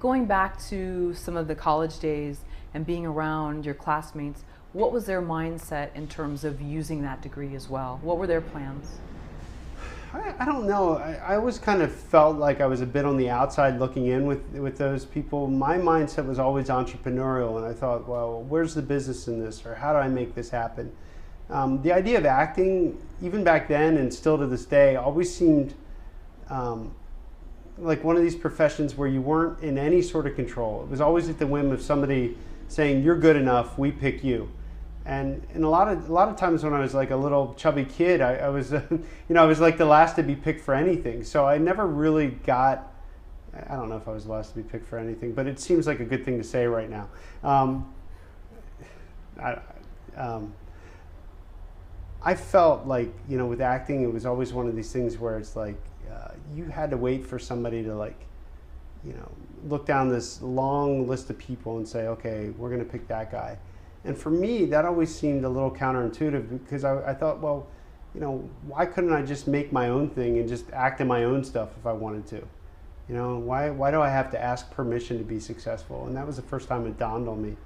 Going back to some of the college days and being around your classmates, what was their mindset in terms of using that degree as well? What were their plans? I don't know. I always kind of felt like I was a bit on the outside looking in with those people. My mindset was always entrepreneurial, and I thought, well, where's the business in this, or how do I make this happen? The idea of acting, even back then and still to this day, always seemed like one of these professions where you weren't in any sort of control. It was always at the whim of somebody saying, "You're good enough, we pick you." And a lot of times when I was like a little chubby kid, I was I was like the last to be picked for anything. So I never really got. I don't know if I was the last to be picked for anything, but it seems like a good thing to say right now. I, I felt like, with acting, it was always one of these things where it's like you had to wait for somebody to look down this long list of people and say, okay, we're going to pick that guy. And for me, that always seemed a little counterintuitive because I thought, well, why couldn't I just make my own thing and just act in my own stuff if I wanted to? Why do I have to ask permission to be successful? And that was the first time it dawned on me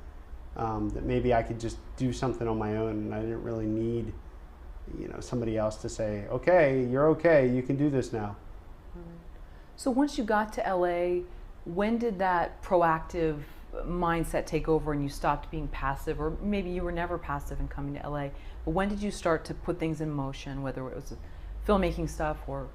that maybe I could just do something on my own and I didn't really need, somebody else to say, okay, you're okay, you can do this now. So once you got to LA, when did that proactive mindset take over and you stopped being passive, or maybe you were never passive in coming to LA, but when did you start to put things in motion, whether it was filmmaking stuff or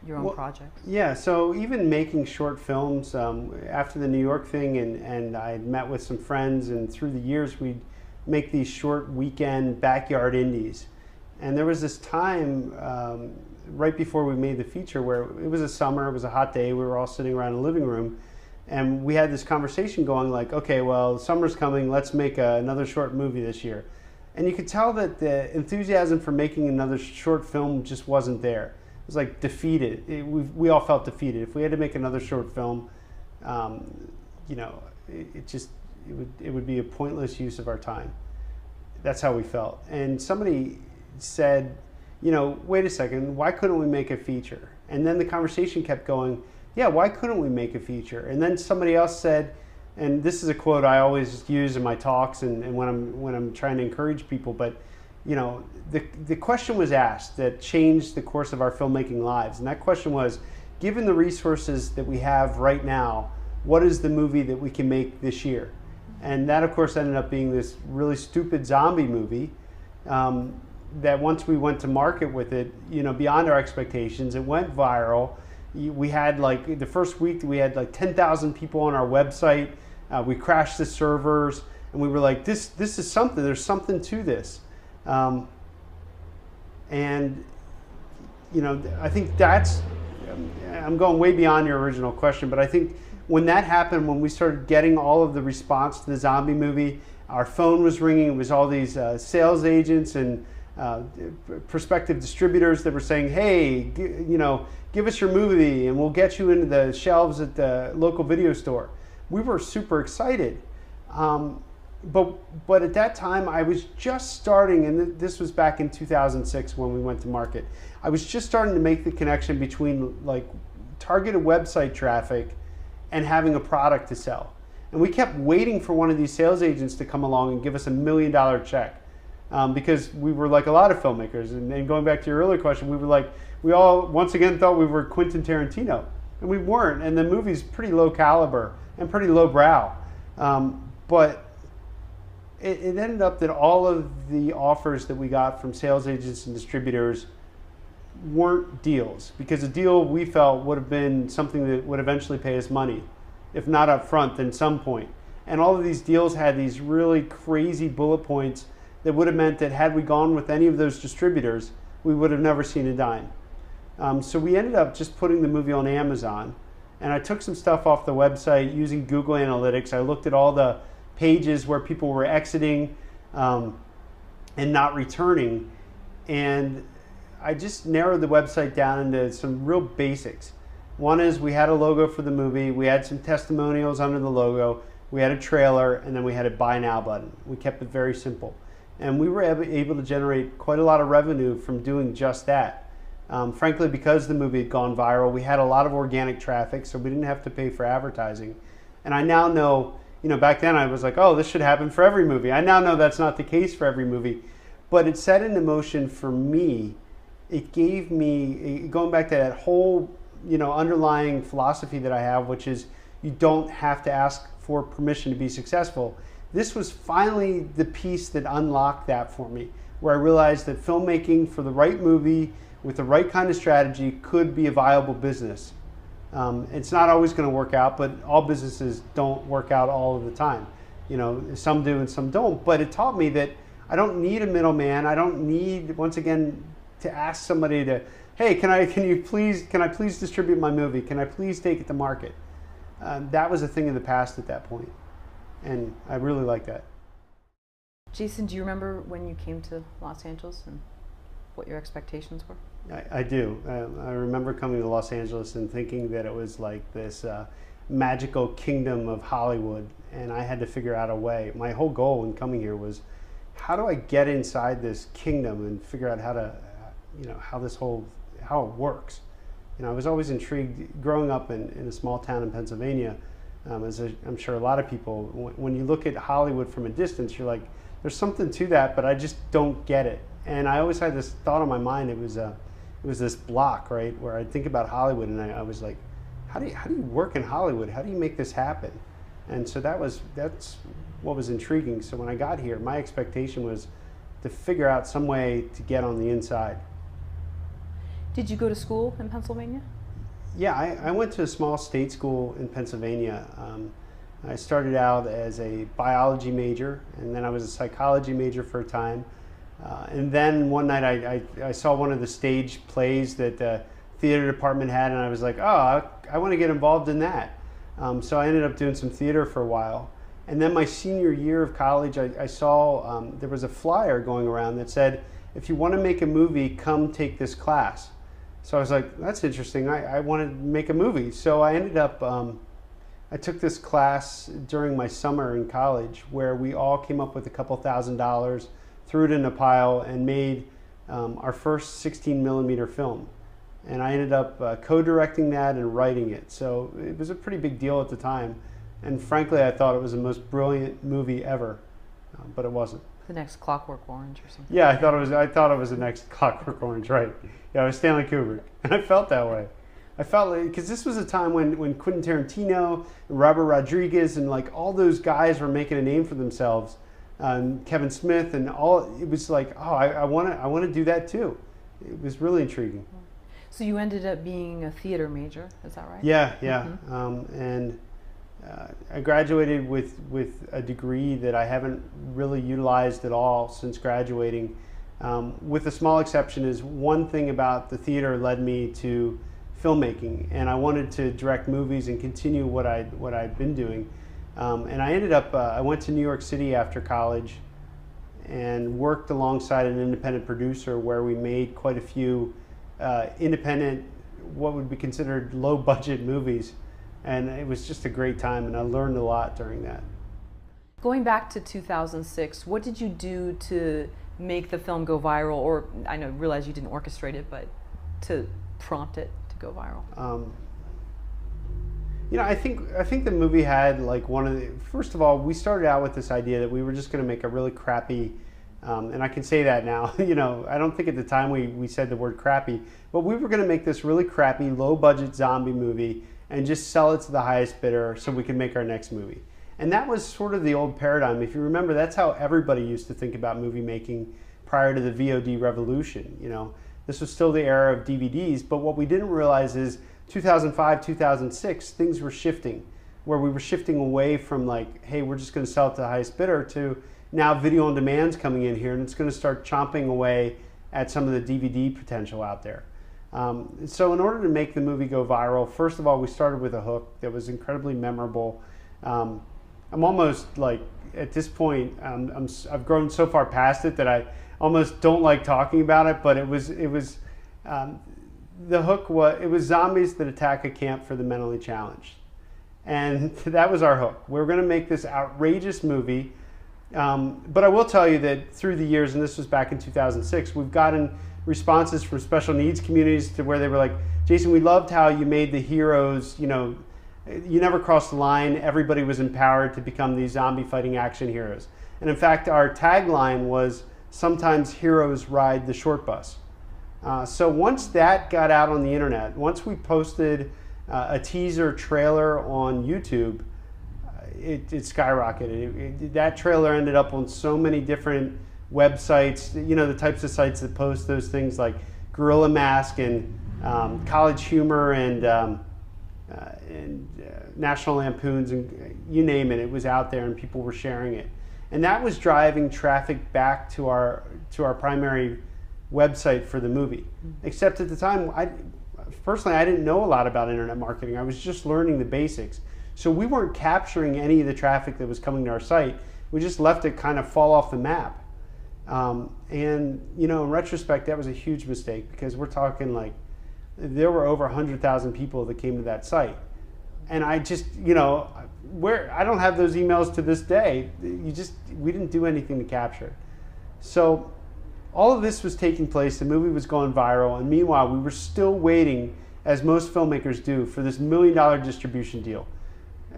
your own projects? Yeah, so even making short films, after the New York thing, and I met with some friends, and through the years we'd make these short weekend backyard indies. And there was this time right before we made the feature where it was a summer, it was a hot day, we were all sitting around the living room, and we had this conversation going like, okay, well, summer's coming, let's make another short movie this year. And you could tell that the enthusiasm for making another short film just wasn't there. It was like defeated. We all felt defeated. If we had to make another short film, it would be a pointless use of our time. That's how we felt. And somebody said, wait a second, why couldn't we make a feature? And then the conversation kept going, yeah, why couldn't we make a feature? And then somebody else said, and this is a quote I always use in my talks and when I'm trying to encourage people, but the question was asked that changed the course of our filmmaking lives. And that question was, given the resources that we have right now, what is the movie that we can make this year? And that, of course, ended up being this really stupid zombie movie that once we went to market with it, beyond our expectations, it went viral. We had the first week we had 10,000 people on our website. We crashed the servers, and we were like, this is something. There's something to this, and I think that's. I'm going way beyond your original question, but I think when that happened, when we started getting all of the response to the zombie movie, our phone was ringing. It was all these sales agents and prospective distributors that were saying, hey, give us your movie and we'll get you into the shelves at the local video store. We were super excited. But at that time, I was just starting, and this was back in 2006 when we went to market. I was just starting to make the connection between targeted website traffic and having a product to sell. And we kept waiting for one of these sales agents to come along and give us $1 million check. Because we were like a lot of filmmakers, and going back to your earlier question, we all once again thought we were Quentin Tarantino, and we weren't. And the movie's pretty low caliber and pretty low brow, but it ended up that all of the offers that we got from sales agents and distributors weren't deals, because a deal we felt would have been something that would eventually pay us money, if not up front, then some point. And all of these deals had these really crazy bullet points that would have meant that had we gone with any of those distributors, we would have never seen a dime. So we ended up just putting the movie on Amazon, and I took some stuff off the website using Google Analytics. I looked at all the pages where people were exiting and not returning, and I just narrowed the website down into some real basics. One is we had a logo for the movie, we had some testimonials under the logo, we had a trailer, and then we had a buy now button. We kept it very simple. And we were able to generate quite a lot of revenue from doing just that. Frankly, because the movie had gone viral, we had a lot of organic traffic, so we didn't have to pay for advertising. And I now know, back then I was like, oh, this should happen for every movie. I now know that's not the case for every movie. But it set into motion for me, it gave me, going back to that whole, underlying philosophy that I have, which is you don't have to ask for permission to be successful. This was finally the piece that unlocked that for me, where I realized that filmmaking for the right movie with the right kind of strategy could be a viable business. It's not always going to work out, but all businesses don't work out all of the time. Some do and some don't, but it taught me that I don't need a middleman. I don't need, once again, to ask somebody to, hey, can I please distribute my movie? Can I please take it to market? That was a thing of the past at that point, and I really like that. Jason, do you remember when you came to Los Angeles and what your expectations were? I do. I remember coming to Los Angeles and thinking that it was like this magical kingdom of Hollywood, and I had to figure out a way. My whole goal in coming here was, how do I get inside this kingdom and figure out how to, how it works? I was always intrigued growing up in a small town in Pennsylvania, as I'm sure a lot of people, when you look at Hollywood from a distance, you're like, there's something to that, but I just don't get it. And I always had this thought on my mind. It was this block, right, where I think about Hollywood, and I was like, how do you work in Hollywood? How do you make this happen? And so that's what was intriguing. So when I got here, my expectation was to figure out some way to get on the inside. Did you go to school in Pennsylvania? Yeah, I went to a small state school in Pennsylvania. I started out as a biology major, and then I was a psychology major for a time. And then one night I saw one of the stage plays that the theater department had, and I was like, oh, I want to get involved in that. So I ended up doing some theater for a while. And then my senior year of college, I saw there was a flyer going around that said, if you want to make a movie, come take this class. So I was like, that's interesting. I want to make a movie. So I ended up, I took this class during my summer in college where we all came up with a couple $1,000s, threw it in a pile, and made our first 16 millimeter film. And I ended up co-directing that and writing it. So it was a pretty big deal at the time. And frankly, I thought it was the most brilliant movie ever, but it wasn't. The next Clockwork Orange or something. Yeah, I thought it was the next Clockwork Orange, right? Yeah, it was Stanley Kubrick, and I felt that way. I felt like, because this was a time when Quentin Tarantino and Robert Rodriguez and like all those guys were making a name for themselves, Kevin Smith and all. It was like, oh, I want to do that too. It was really intriguing. So you ended up being a theater major, is that right? Yeah, yeah. Mm-hmm. I graduated with a degree that I haven't really utilized at all since graduating. With a small exception is one thing about the theater led me to filmmaking, and I wanted to direct movies and continue what I'd been doing. And I ended up, I went to New York City after college and worked alongside an independent producer where we made quite a few independent, what would be considered low budget movies. And it was just a great time, and I learned a lot during that. Going back to 2006, what did you do to make the film go viral? Or I realize you didn't orchestrate it, but to prompt it to go viral? I think the movie had like first of all, we started out with this idea that we were just going to make a really crappy, and I can say that now, I don't think at the time we said the word crappy, but we were going to make this really crappy, low budget zombie movie and just sell it to the highest bidder so we could make our next movie. And that was sort of the old paradigm. If you remember, that's how everybody used to think about movie making prior to the VOD revolution. This was still the era of DVDs, but what we didn't realize is 2005, 2006, things were shifting, where we were shifting away from like, hey, we're just going to sell it to the highest bidder, to now video on demand's coming in here, and it's going to start chomping away at some of the DVD potential out there. So in order to make the movie go viral, first of all, we started with a hook that was incredibly memorable. I'm almost like, at this point, I've grown so far past it that I almost don't like talking about it, but it was the hook was, it was zombies that attack a camp for the mentally challenged. And that was our hook. We were going to make this outrageous movie. But I will tell you that through the years, and this was back in 2006, we've gotten responses from special needs communities to where they were like, Jason, we loved how you made the heroes, you know, you never crossed the line. Everybody was empowered to become these zombie fighting action heroes. And in fact, our tagline was, sometimes heroes ride the short bus. So once that got out on the internet, once we posted a teaser trailer on YouTube, it skyrocketed. That trailer ended up on so many different websites, you know, the types of sites that post those things like Gorilla Mask and College Humor and National Lampoons, and you name it, it was out there and people were sharing it. And that was driving traffic back to our primary website for the movie. Except at the time, personally, I didn't know a lot about internet marketing. I was just learning the basics. So we weren't capturing any of the traffic that was coming to our site. We just left it kind of fall off the map. And you know, in retrospect, that was a huge mistake, because we're talking like there were over 100,000 people that came to that site. And I just, you know, I don't have those emails to this day. We didn't do anything to capture it. So all of this was taking place, the movie was going viral, and meanwhile we were still waiting, as most filmmakers do, for this $1 million distribution deal.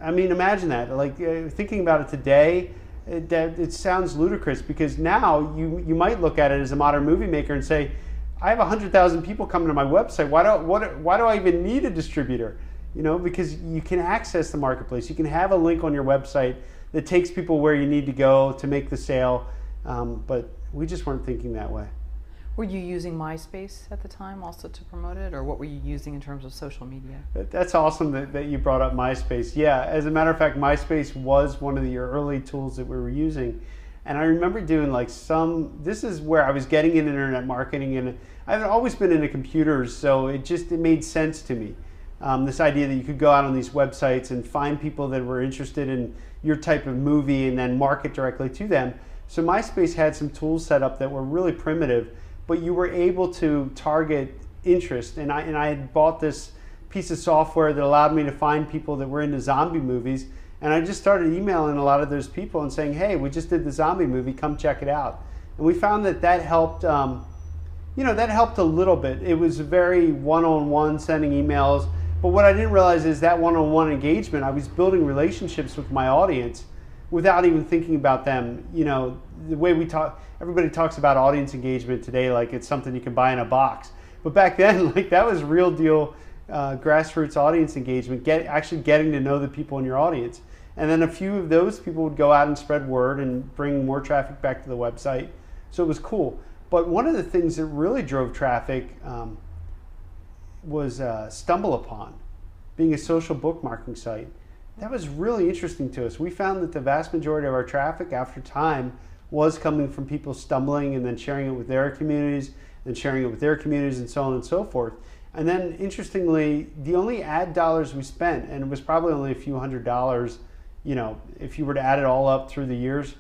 I mean, imagine that. Like, thinking about it today, it sounds ludicrous, because now you might look at it as a modern movie maker and say, I have 100,000 people coming to my website. Why do I even need a distributor? You know, because you can access the marketplace. You can have a link on your website that takes people where you need to go to make the sale. But we just weren't thinking that way. Were you using MySpace at the time also to promote it, or what were you using in terms of social media? That's awesome that you brought up MySpace. Yeah, as a matter of fact, MySpace was one of the early tools that we were using. And I remember doing like this is where I was getting into internet marketing, and I've always been into computers, so it made sense to me. This idea that you could go out on these websites and find people that were interested in your type of movie and then market directly to them. So MySpace had some tools set up that were really primitive, but you were able to target interest. And I had bought this piece of software that allowed me to find people that were into zombie movies. And I just started emailing a lot of those people and saying, hey, we just did the zombie movie, come check it out. And we found that helped, you know, that helped a little bit. It was very one-on-one, sending emails. But what I didn't realize is that one-on-one engagement, I was building relationships with my audience without even thinking about them. You know, the way we talk, everybody talks about audience engagement today like it's something you can buy in a box. But back then, like, that was real deal grassroots audience engagement, actually getting to know the people in your audience. And then a few of those people would go out and spread word and bring more traffic back to the website. So it was cool. But one of the things that really drove traffic was StumbleUpon, being a social bookmarking site. That was really interesting to us. We found that the vast majority of our traffic after time was coming from people stumbling and then sharing it with their communities, then sharing it with their communities, and so on and so forth. And then, interestingly, the only ad dollars we spent, and it was probably only a few $100s, you know, if you were to add it all up through the years,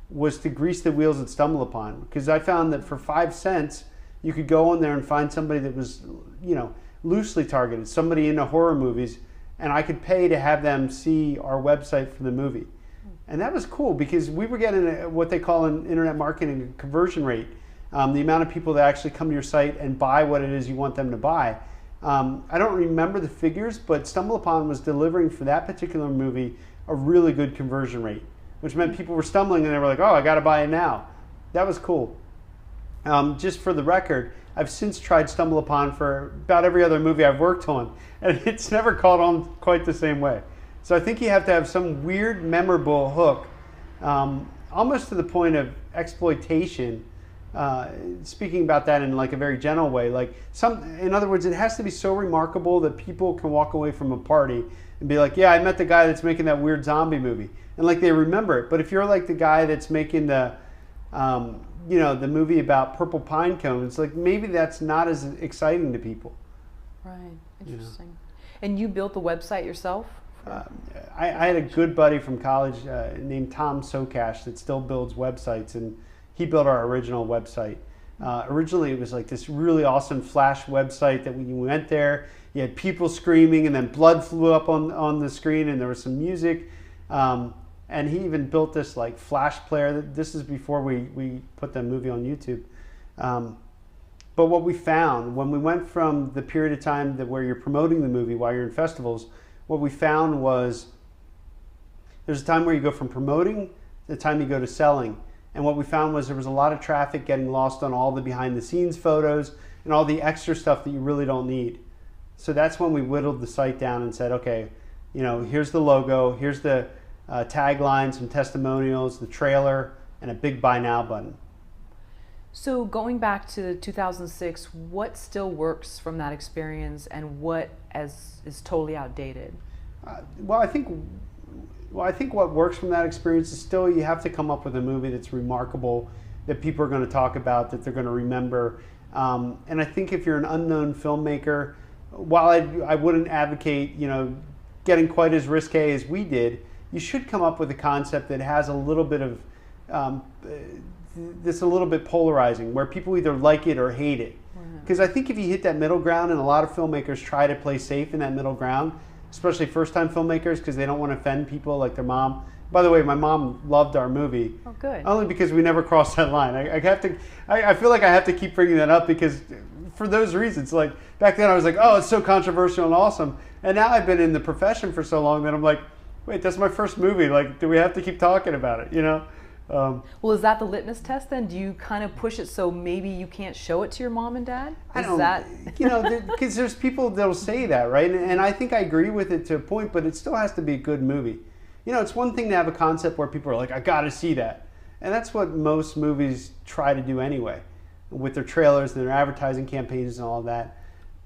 was to grease the wheels at StumbleUpon. Because I found that for 5 cents, you could go on there and find somebody that was, you know, loosely targeted, somebody into horror movies, and I could pay to have them see our website for the movie. And that was cool, because we were getting what they call in internet marketing a conversion rate, the amount of people that actually come to your site and buy what it is you want them to buy. I don't remember the figures, but StumbleUpon was delivering for that particular movie a really good conversion rate, which meant people were stumbling and they were like, oh, I got to buy it now. That was cool. Just for the record, I've since tried StumbleUpon for about every other movie I've worked on, and it's never caught on quite the same way. So I think you have to have some weird, memorable hook, almost to the point of exploitation. Speaking about that in like a very general way, in other words, it has to be so remarkable that people can walk away from a party and be like, yeah, I met the guy that's making that weird zombie movie, and like they remember it. But if you're like the guy that's making the you know, the movie about purple pine cones, like maybe that's not as exciting to people. Right, interesting. You know? And you built the website yourself? I had a good buddy from college named Tom Socash that still builds websites, and he built our original website. Originally it was like this really awesome Flash website that when you went there, you had people screaming and then blood flew up on the screen and there was some music. And he even built this like Flash player. This is before we put the movie on YouTube. But what we found when we went from the period of time that where you're promoting the movie while you're in festivals, what we found was there's a time where you go from promoting to the time you go to selling. And what we found was there was a lot of traffic getting lost on all the behind the scenes photos and all the extra stuff that you really don't need. So that's when we whittled the site down and said, okay, you know, here's the logo, here's the tagline, some testimonials, the trailer, and a big buy now button. So going back to 2006, what still works from that experience and what is totally outdated? Well, I think what works from that experience is still you have to come up with a movie that's remarkable, that people are going to talk about, that they're going to remember. And I think if you're an unknown filmmaker, while I wouldn't advocate, you know, getting quite as risque as we did, you should come up with a concept that has a little bit of that's a little bit polarizing, where people either like it or hate it. Because I think if you hit that middle ground, and a lot of filmmakers try to play safe in that middle ground, especially first-time filmmakers, because they don't want to offend people like their mom. By the way, my mom loved our movie. Oh, good. Only because we never crossed that line. I feel like I have to keep bringing that up because for those reasons. Like back then I was like, oh, it's so controversial and awesome. And now I've been in the profession for so long that I'm like, wait, that's my first movie. Like, do we have to keep talking about it, you know? Well, is that the litmus test then? Do you kind of push it so maybe you can't show it to your mom and dad? You know, because there's people that'll say that, right? And I think I agree with it to a point, but it still has to be a good movie. You know, it's one thing to have a concept where people are like, I gotta see that. And that's what most movies try to do anyway, with their trailers and their advertising campaigns and all of that.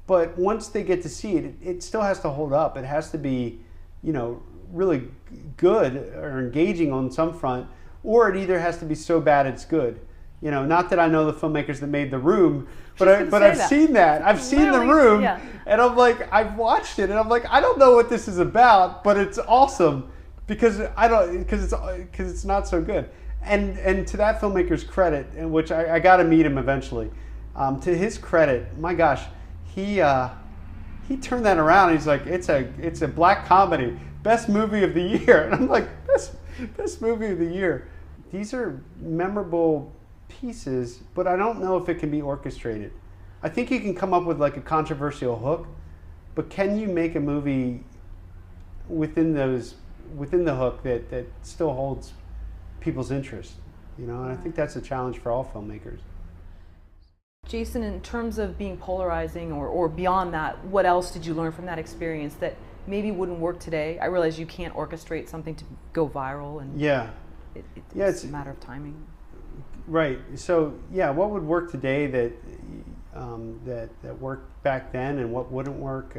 But once they get to see it, it still has to hold up. It has to be, you know, really good or engaging on some front, or it either has to be so bad it's good. You know, not that I know the filmmakers that made The Room, but I've seen that. I've seen The Room, yeah. And I'm like, I've watched it, and I'm like, I don't know what this is about, but it's awesome because it's not so good. And to that filmmaker's credit, in which I got to meet him eventually, to his credit, my gosh, he turned that around. He's like, it's a black comedy, best movie of the year, and I'm like, best movie of the year. These are memorable pieces, but I don't know if it can be orchestrated. I think you can come up with like a controversial hook, but can you make a movie within the hook that still holds people's interest? You know, and I think that's a challenge for all filmmakers. Jason, in terms of being polarizing or beyond that, what else did you learn from that experience that maybe wouldn't work today? I realize you can't orchestrate something to go viral, and yeah, it's a matter of timing. Right. So yeah, what would work today that worked back then, and what wouldn't work?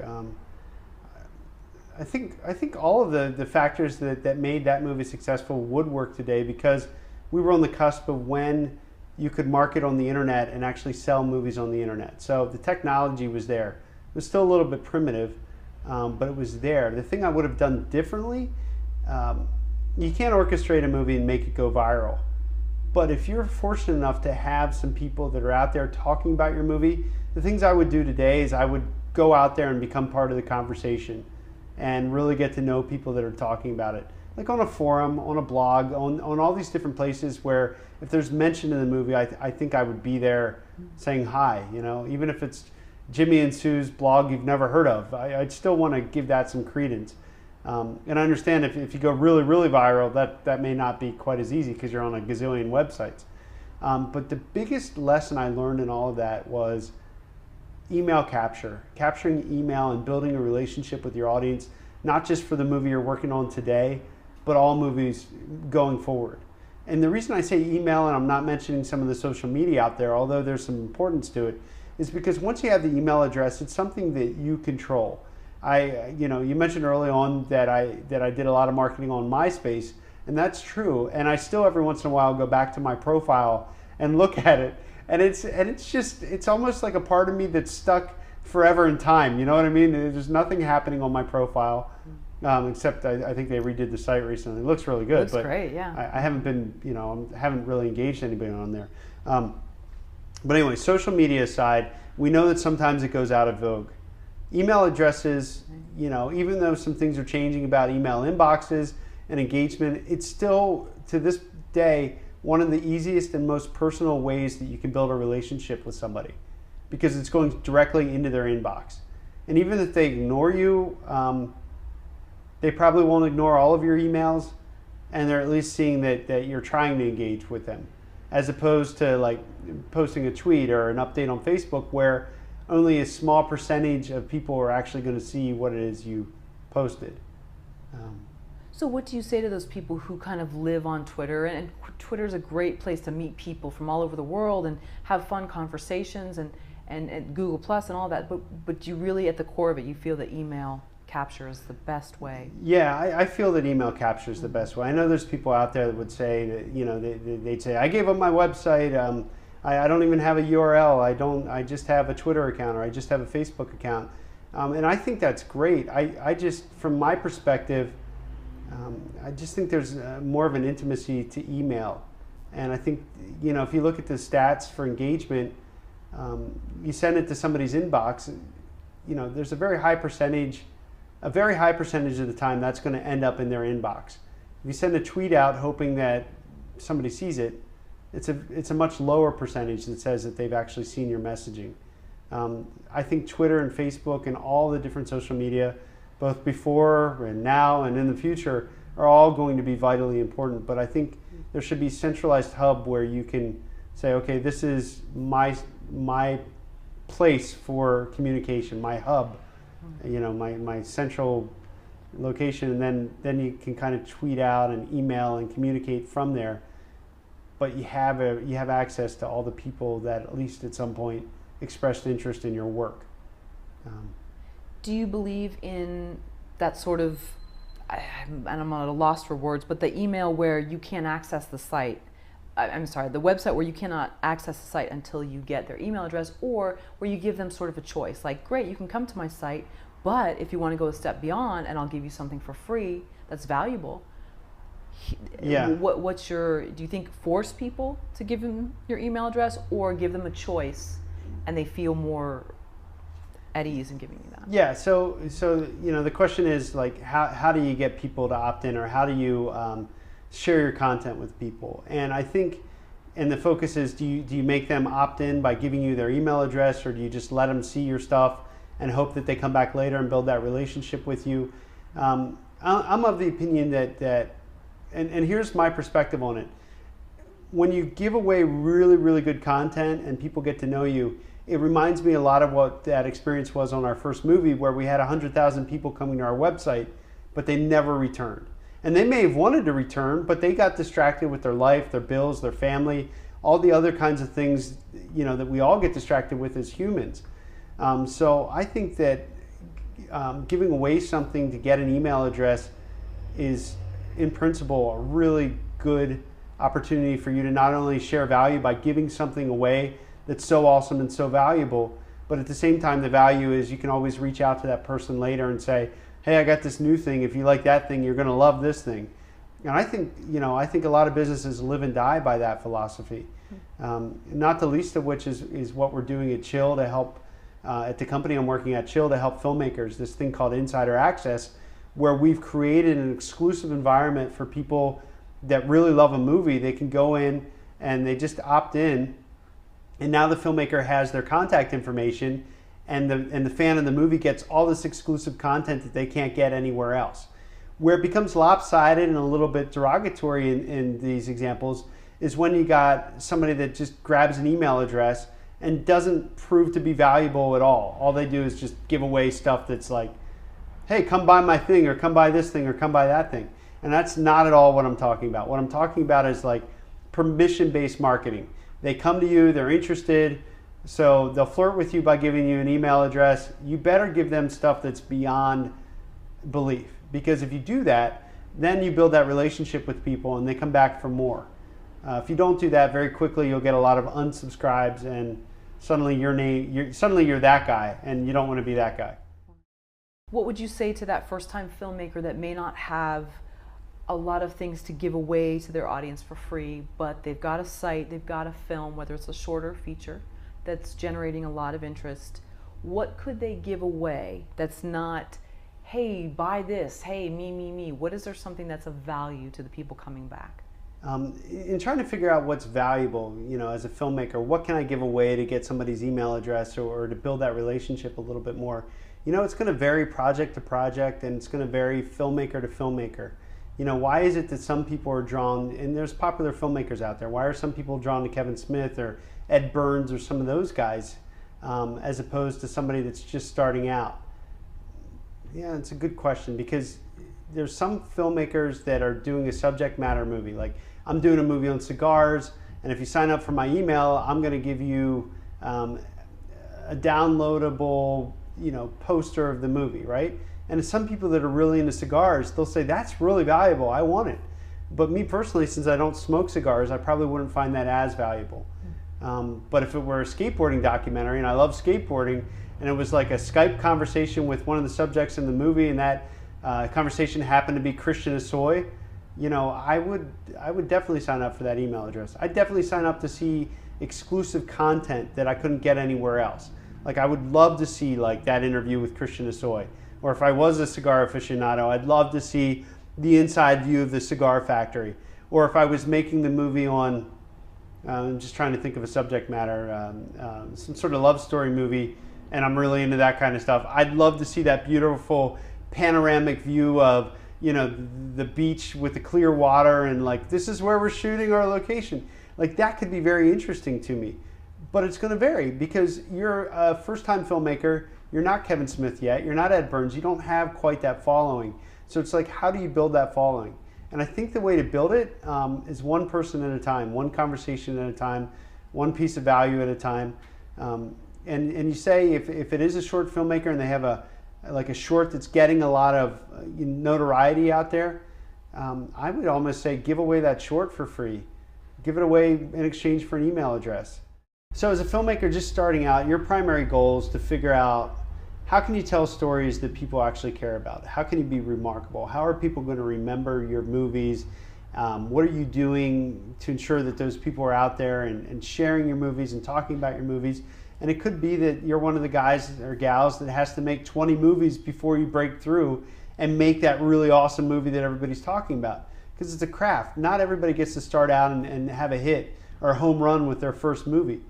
I think all of the factors that made that movie successful would work today, because we were on the cusp of when you could market on the internet and actually sell movies on the internet. So the technology was there. It was still a little bit primitive, but it was there. The thing I would have done differently, you can't orchestrate a movie and make it go viral. But if you're fortunate enough to have some people that are out there talking about your movie, the things I would do today is I would go out there and become part of the conversation and really get to know people that are talking about it. Like on a forum, on a blog, on all these different places where if there's mention in the movie, I think I would be there saying hi, you know, even if it's Jimmy and Sue's blog you've never heard of. I'd still want to give that some credence. And I understand if you go really, really viral, that may not be quite as easy because you're on a gazillion websites. But the biggest lesson I learned in all of that was email capture, capturing email and building a relationship with your audience, not just for the movie you're working on today, but all movies going forward. And the reason I say email, and I'm not mentioning some of the social media out there, although there's some importance to it, is because once you have the email address, it's something that you control. You mentioned early on that I did a lot of marketing on MySpace, and that's true. And I still every once in a while go back to my profile and look at it, and it's almost like a part of me that's stuck forever in time. You know what I mean? There's nothing happening on my profile, except I think they redid the site recently. It looks really good. Looks great, yeah. I haven't been, haven't really engaged anybody on there. But anyway, social media aside, we know that sometimes it goes out of vogue. Email addresses, even though some things are changing about email inboxes and engagement, it's still, to this day, one of the easiest and most personal ways that you can build a relationship with somebody. because it's going directly into their inbox. And even if they ignore you, they probably won't ignore all of your emails, and they're at least seeing that you're trying to engage with them, as opposed to like posting a tweet or an update on Facebook where only a small percentage of people are actually going to see what it is you posted. So what do you say to those people who kind of live on Twitter? And Twitter is a great place to meet people from all over the world and have fun conversations, and Google Plus and all that. But you really, at the core of it, you feel that email captures the best way. Yeah, I feel that email captures the best way. I know there's people out there that would say that, you know, they'd say, I gave up my website, I don't even have a URL, I just have a Twitter account, or I just have a Facebook account. And I think that's great. I just, from my perspective, I just think there's more of an intimacy to email. And I think, you know, if you look at the stats for engagement, you send it to somebody's inbox, you know, there's a very high percentage of the time that's going to end up in their inbox. If you send a tweet out hoping that somebody sees it, it's a much lower percentage that says that they've actually seen your messaging. I think Twitter and Facebook and all the different social media, both before and now and in the future, are all going to be vitally important. But I think there should be a centralized hub where you can say, okay, this is my place for communication, my hub, you know, my central location, and then you can kind of tweet out and email and communicate from there. But you have access to all the people that at least at some point expressed interest in your work. Do you believe in that sort of, and I'm at a loss for words, but the email where you can't access the site, I'm sorry, the website where you cannot access the site until you get their email address, or where you give them sort of a choice, like, great, you can come to my site, but if you want to go a step beyond and I'll give you something for free that's valuable. Yeah. Do you think force people to give them your email address, or give them a choice and they feel more at ease in giving you that? Yeah, so you know, the question is like, how do you get people to opt in, or how do you share your content with people? And I think, and the focus is, do you make them opt in by giving you their email address, or do you just let them see your stuff and hope that they come back later and build that relationship with you? I'm of the opinion that and here's my perspective on it. When you give away really, really good content and people get to know you, it reminds me a lot of what that experience was on our first movie, where we had 100,000 people coming to our website, but they never returned. And they may have wanted to return, but they got distracted with their life, their bills, their family, all the other kinds of things, you know, that we all get distracted with as humans. So I think that giving away something to get an email address is, in principle, a really good opportunity for you to not only share value by giving something away that's so awesome and so valuable, but at the same time, the value is you can always reach out to that person later and say, hey, I got this new thing. If you like that thing, you're going to love this thing. And I think, you know, I think a lot of businesses live and die by that philosophy. Not the least of which is what we're doing at Chill to help, at the company I'm working at, Chill, to help filmmakers, this thing called Insider Access, where we've created an exclusive environment for people that really love a movie. They can go in and they just opt in, and now the filmmaker has their contact information, and the fan of the movie gets all this exclusive content that they can't get anywhere else. Where it becomes lopsided and a little bit derogatory in these examples is when you got somebody that just grabs an email address and doesn't prove to be valuable at all. All they do is just give away stuff that's like, hey, come buy my thing, or come buy this thing, or come buy that thing. And that's not at all what I'm talking about. What I'm talking about is like permission-based marketing. They come to you, they're interested, so they'll flirt with you by giving you an email address. You better give them stuff that's beyond belief, because if you do that, then you build that relationship with people and they come back for more. If you don't do that, very quickly you'll get a lot of unsubscribes, and suddenly you're that guy, and you don't want to be that guy. What would you say to that first-time filmmaker that may not have a lot of things to give away to their audience for free, but they've got a site, they've got a film, whether it's a shorter feature that's generating a lot of interest? What could they give away that's not, hey, buy this, hey, me. What is there something that's of value to the people coming back? in trying to figure out what's valuable, as a filmmaker, what can I give away to get somebody's email address or to build that relationship a little bit more? It's going to vary project to project, and it's going to vary filmmaker to filmmaker. Why is it that some people are drawn, and there's popular filmmakers out there, why are some people drawn to Kevin Smith or Ed Burns or some of those guys, as opposed to somebody that's just starting out? Yeah, it's a good question, because there's some filmmakers that are doing a subject matter movie. Like, I'm doing a movie on cigars, and if you sign up for my email, I'm going to give you a downloadable, poster of the movie, right? And some people that are really into cigars, they'll say, that's really valuable, I want it. But me personally, since I don't smoke cigars, I probably wouldn't find that as valuable. But if it were a skateboarding documentary, and I love skateboarding, and it was like a Skype conversation with one of the subjects in the movie, and that conversation happened to be Christian Asoy, I would definitely sign up for that email address. I'd definitely sign up to see exclusive content that I couldn't get anywhere else. Like, I would love to see like that interview with Christian Asoy. Or if I was a cigar aficionado, I'd love to see the inside view of the cigar factory. Or if I was making the movie on, I'm just trying to think of a subject matter, some sort of love story movie, and I'm really into that kind of stuff, I'd love to see that beautiful panoramic view of, the beach with the clear water, and like, this is where we're shooting our location. Like, that could be very interesting to me. But it's going to vary, because you're a first-time filmmaker. You're not Kevin Smith yet. You're not Ed Burns. You don't have quite that following. So it's like, how do you build that following? And I think the way to build it is one person at a time, one conversation at a time, one piece of value at a time. And you say, if it is a short filmmaker and they have a short that's getting a lot of notoriety out there, I would almost say give away that short for free. Give it away in exchange for an email address. So as a filmmaker just starting out, your primary goal is to figure out, how can you tell stories that people actually care about? How can you be remarkable? How are people going to remember your movies? What are you doing to ensure that those people are out there and sharing your movies and talking about your movies? And it could be that you're one of the guys or gals that has to make 20 movies before you break through and make that really awesome movie that everybody's talking about. Because it's a craft. Not everybody gets to start out and have a hit or a home run with their first movie.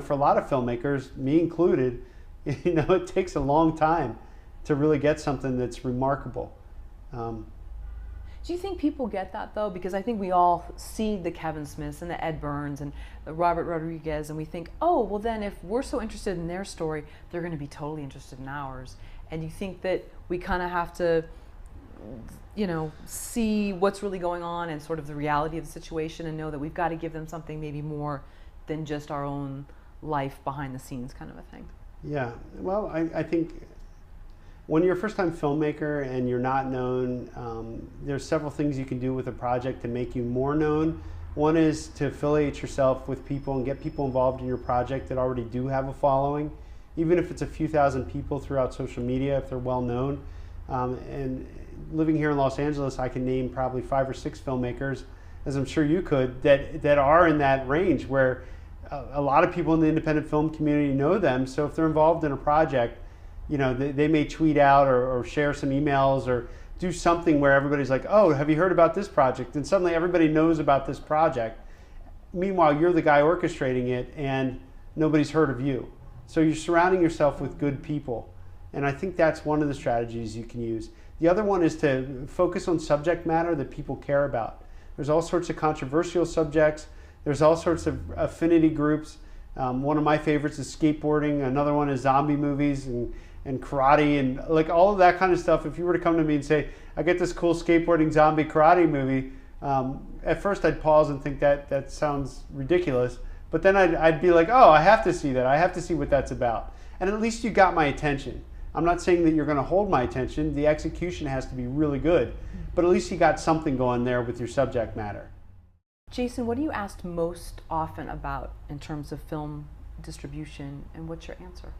For a lot of filmmakers, me included, it takes a long time to really get something that's remarkable. Do you think people get that, though? Because I think we all see the Kevin Smiths and the Ed Burns and the Robert Rodriguez, and we think, oh, well then if we're so interested in their story, they're going to be totally interested in ours. And you think that we kind of have to, see what's really going on and sort of the reality of the situation, and know that we've got to give them something maybe more than just our own life behind the scenes kind of a thing. Yeah, well, I think when you're a first-time filmmaker and you're not known, there's several things you can do with a project to make you more known. One is to affiliate yourself with people and get people involved in your project that already do have a following, even if it's a few thousand people throughout social media, if they're well known. And living here in Los Angeles, I can name probably 5 or 6 filmmakers, as I'm sure you could, that are in that range where a lot of people in the independent film community know them. So if they're involved in a project, they may tweet out or share some emails or do something where everybody's like, oh, have you heard about this project? And suddenly everybody knows about this project. Meanwhile, you're the guy orchestrating it and nobody's heard of you. So you're surrounding yourself with good people. And I think that's one of the strategies you can use. The other one is to focus on subject matter that people care about. There's all sorts of controversial subjects. There's all sorts of affinity groups. One of my favorites is skateboarding. Another one is zombie movies and karate and like all of that kind of stuff. If you were to come to me and say, I get this cool skateboarding zombie karate movie, at first I'd pause and think that sounds ridiculous. But then I'd be like, oh, I have to see that. I have to see what that's about. And at least you got my attention. I'm not saying that you're going to hold my attention. The execution has to be really good. But at least you got something going there with your subject matter. Jason, what are you asked most often about in terms of film distribution, and what's your answer?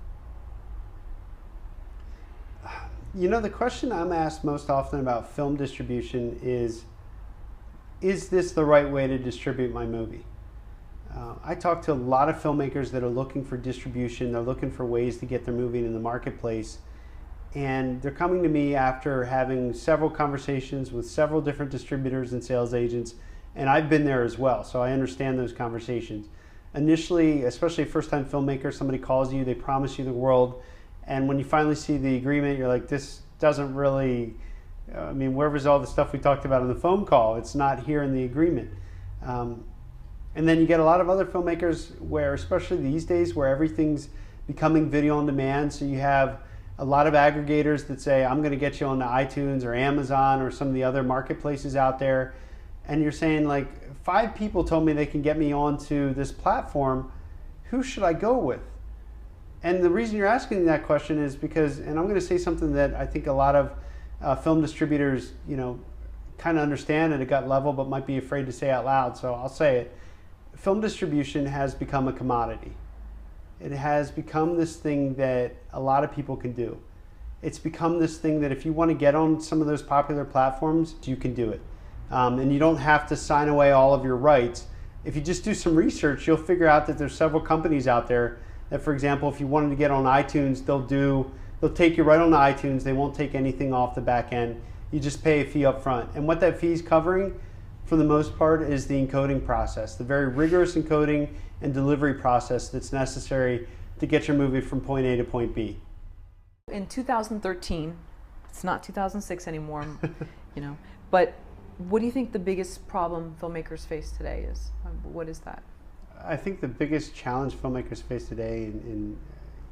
The question I'm asked most often about film distribution is this the right way to distribute my movie? I talk to a lot of filmmakers that are looking for distribution. They're looking for ways to get their movie in the marketplace. And they're coming to me after having several conversations with several different distributors and sales agents And I've been there as well, so I understand those conversations. Initially, especially a first-time filmmaker, somebody calls you, they promise you the world, and when you finally see the agreement, you're like, this doesn't really, I mean, where was all the stuff we talked about on the phone call? It's not here in the agreement. And then you get a lot of other filmmakers where, especially these days, where everything's becoming video on demand, so you have a lot of aggregators that say, I'm going to get you onto iTunes or Amazon or some of the other marketplaces out there, and you're saying, like, 5 people told me they can get me onto this platform, who should I go with? And the reason you're asking that question is because, and I'm going to say something that I think a lot of film distributors, you know, kind of understand at a gut level, but might be afraid to say out loud, so I'll say it. Film distribution has become a commodity. It has become this thing that a lot of people can do. It's become this thing that if you want to get on some of those popular platforms, you can do it. And you don't have to sign away all of your rights. If you just do some research, you'll figure out that there's several companies out there that, for example, if you wanted to get on iTunes, they'll take you right on iTunes. They won't take anything off the back end. You just pay a fee up front. And what that fee is covering, for the most part, is the encoding process, the very rigorous encoding and delivery process that's necessary to get your movie from point A to point B. In 2013, it's not 2006 anymore, you know, but what do you think the biggest problem filmmakers face today is? What is that? I think the biggest challenge filmmakers face today, you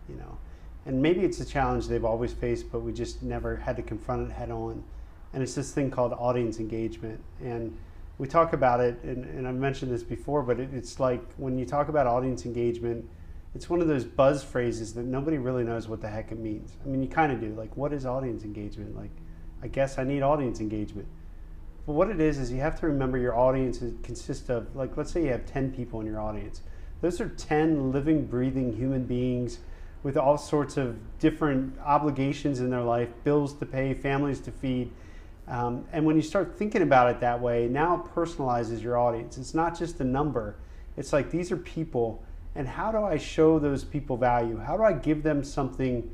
know, and maybe it's a challenge they've always faced, but we just never had to confront it head on, and it's this thing called audience engagement. And we talk about it, and I've mentioned this before, but it's like when you talk about audience engagement, it's one of those buzz phrases that nobody really knows what the heck it means. I mean, you kind of do. Like, what is audience engagement? Like, I guess I need audience engagement. But what it is you have to remember your audience consists of, like, let's say you have 10 people in your audience. Those are 10 living, breathing human beings with all sorts of different obligations in their life, bills to pay, families to feed. And when you start thinking about it that way, now it personalizes your audience. It's not just a number. It's like, these are people, and how do I show those people value? How do I give them something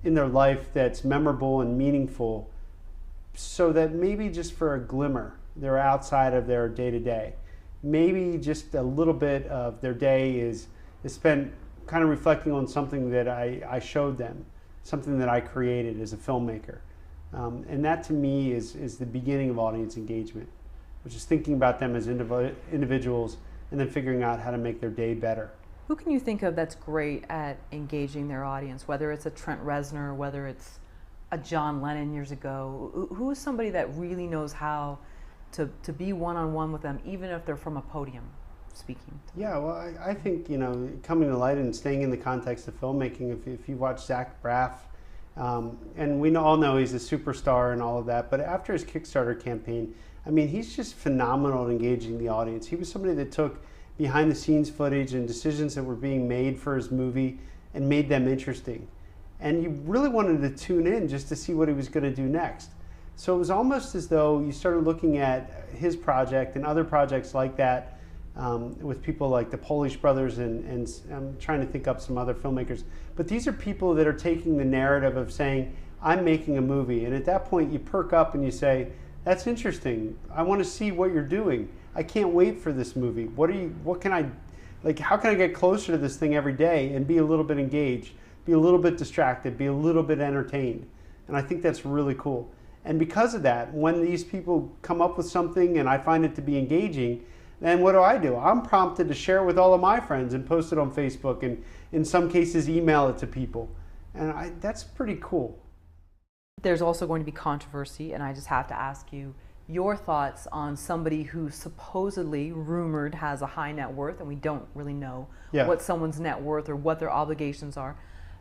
in their life that's memorable and meaningful, so that maybe just for a glimmer, they're outside of their day-to-day. Maybe just a little bit of their day is spent kind of reflecting on something that I showed them, something that I created as a filmmaker. And that, to me, is the beginning of audience engagement, which is thinking about them as individuals and then figuring out how to make their day better. Who can you think of that's great at engaging their audience, whether it's a Trent Reznor, whether it's a John Lennon years ago? Who is somebody that really knows how to be one-on-one with them, even if they're from a podium speaking? Yeah, well, I think, you know, coming to light and staying in the context of filmmaking, if you watch Zach Braff, and we all know he's a superstar and all of that, but after his Kickstarter campaign, I mean, he's just phenomenal at engaging the audience. He was somebody that took behind the scenes footage and decisions that were being made for his movie and made them interesting. And you really wanted to tune in just to see what he was going to do next. So it was almost as though you started looking at his project and other projects like that, with people like the Polish brothers, and I'm trying to think up some other filmmakers. But these are people that are taking the narrative of saying, I'm making a movie. And at that point, you perk up and you say, that's interesting. I want to see what you're doing. I can't wait for this movie. What can I, like, how can I get closer to this thing every day and be a little bit engaged, be a little bit distracted, be a little bit entertained? And I think that's really cool. And because of that, when these people come up with something and I find it to be engaging, then what do? I'm prompted to share it with all of my friends and post it on Facebook, and in some cases email it to people. And that's pretty cool. There's also going to be controversy, and I just have to ask you your thoughts on somebody who supposedly, rumored, has a high net worth, and we don't really know what someone's net worth or what their obligations are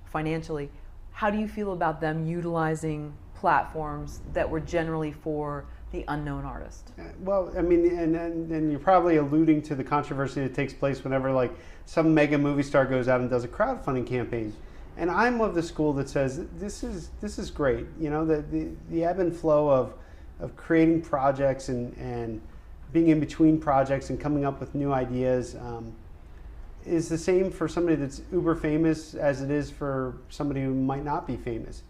financially. How do you feel about them utilizing platforms that were generally for the unknown artist? Well, I mean, and you're probably alluding to the controversy that takes place whenever, like, some mega movie star goes out and does a crowdfunding campaign. And I'm of the school that says this is great. You know, the ebb and flow of creating projects and being in between projects and coming up with new ideas is the same for somebody that's uber famous as it is for somebody who might not be famous.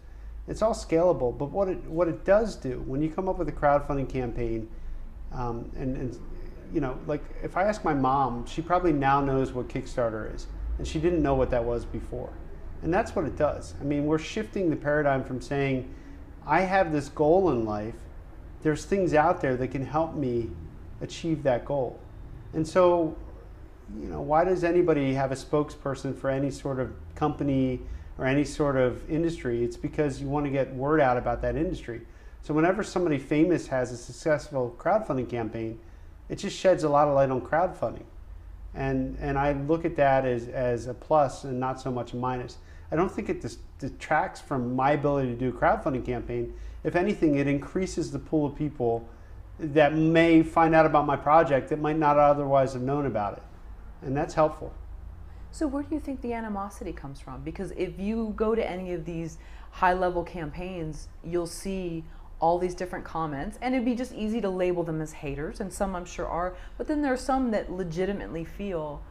It's all scalable, but what it does do, when you come up with a crowdfunding campaign, and you know, like if I ask my mom, she probably now knows what Kickstarter is, and she didn't know what that was before. And that's what it does. I mean, we're shifting the paradigm from saying, I have this goal in life, there's things out there that can help me achieve that goal. And so, you know, why does anybody have a spokesperson for any sort of company or any sort of industry? It's because you want to get word out about that industry. So whenever somebody famous has a successful crowdfunding campaign, it just sheds a lot of light on crowdfunding. And I look at that as a plus and not so much a minus. I don't think it detracts from my ability to do a crowdfunding campaign. If anything, it increases the pool of people that may find out about my project that might not otherwise have known about it. And that's helpful. So where do you think the animosity comes from? Because if you go to any of these high-level campaigns, you'll see all these different comments, and it'd be just easy to label them as haters, and some I'm sure are, but then there are some that legitimately feel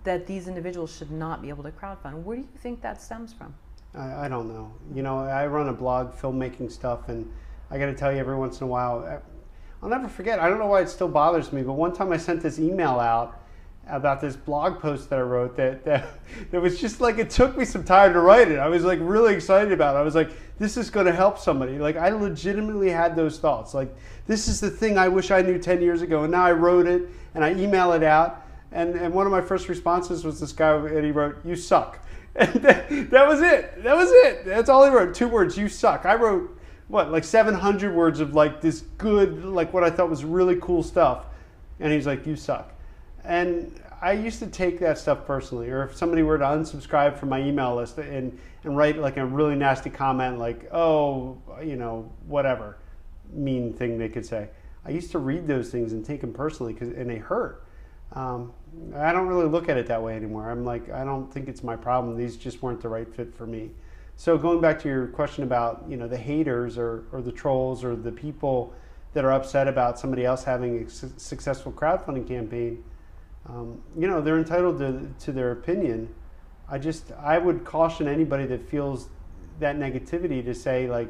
that these individuals should not be able to crowdfund. Where do you think that stems from? I don't know. You know, I run a blog, filmmaking stuff, and I got to tell you, every once in a while, I'll never forget, I don't know why it still bothers me, but one time I sent this email out about this blog post that I wrote that was just like, it took me some time to write it. I was like really excited about it. I was like, this is going to help somebody. Like, I legitimately had those thoughts. Like, this is the thing I wish I knew 10 years ago. And now I wrote it and I email it out. And one of my first responses was this guy, and he wrote, "You suck." And that was it. That was it. That's all he wrote. 2 words, "You suck." I wrote, what, like 700 words of like this good, like what I thought was really cool stuff. And he's like, "You suck." And I used to take that stuff personally. Or if somebody were to unsubscribe from my email list and write like a really nasty comment like, "Oh, you know, whatever," mean thing they could say. I used to read those things and take them personally, and they hurt. I don't really look at it that way anymore. I'm like, I don't think it's my problem. These just weren't the right fit for me. So going back to your question about, you know, the haters or the trolls or the people that are upset about somebody else having a successful crowdfunding campaign, you know, they're entitled to their opinion. I would caution anybody that feels that negativity to say, like,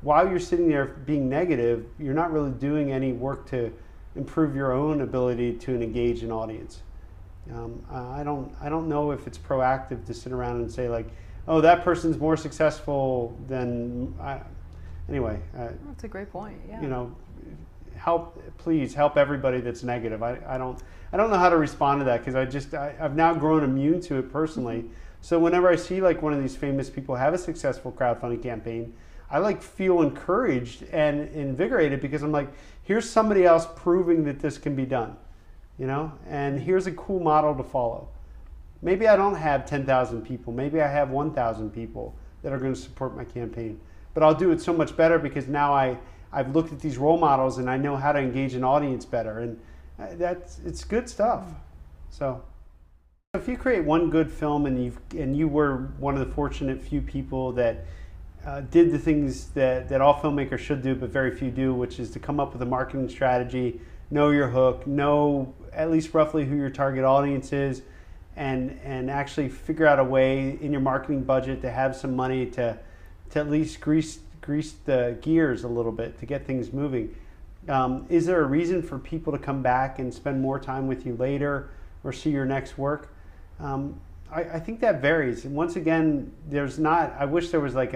while you're sitting there being negative, you're not really doing any work to improve your own ability to engage an audience. I don't know if it's proactive to sit around and say like, "Oh, that person's more successful than I." Anyway, that's a great point. Yeah. You know, please help everybody that's negative. I don't know how to respond to that, because I've now grown immune to it personally. So whenever I see like one of these famous people have a successful crowdfunding campaign, I like feel encouraged and invigorated, because I'm like, here's somebody else proving that this can be done, you know, and here's a cool model to follow. Maybe I don't have 10,000 people. Maybe I have 1,000 people that are going to support my campaign, but I'll do it so much better because now I've looked at these role models and I know how to engage an audience better, and it's good stuff. So if you create one good film and you were one of the fortunate few people that did the things that all filmmakers should do, but very few do, which is to come up with a marketing strategy, know your hook, know at least roughly who your target audience is, and actually figure out a way in your marketing budget to have some money to at least grease the gears a little bit to get things moving. Is there a reason for people to come back and spend more time with you later or see your next work? I think that varies. And once again, I wish there was like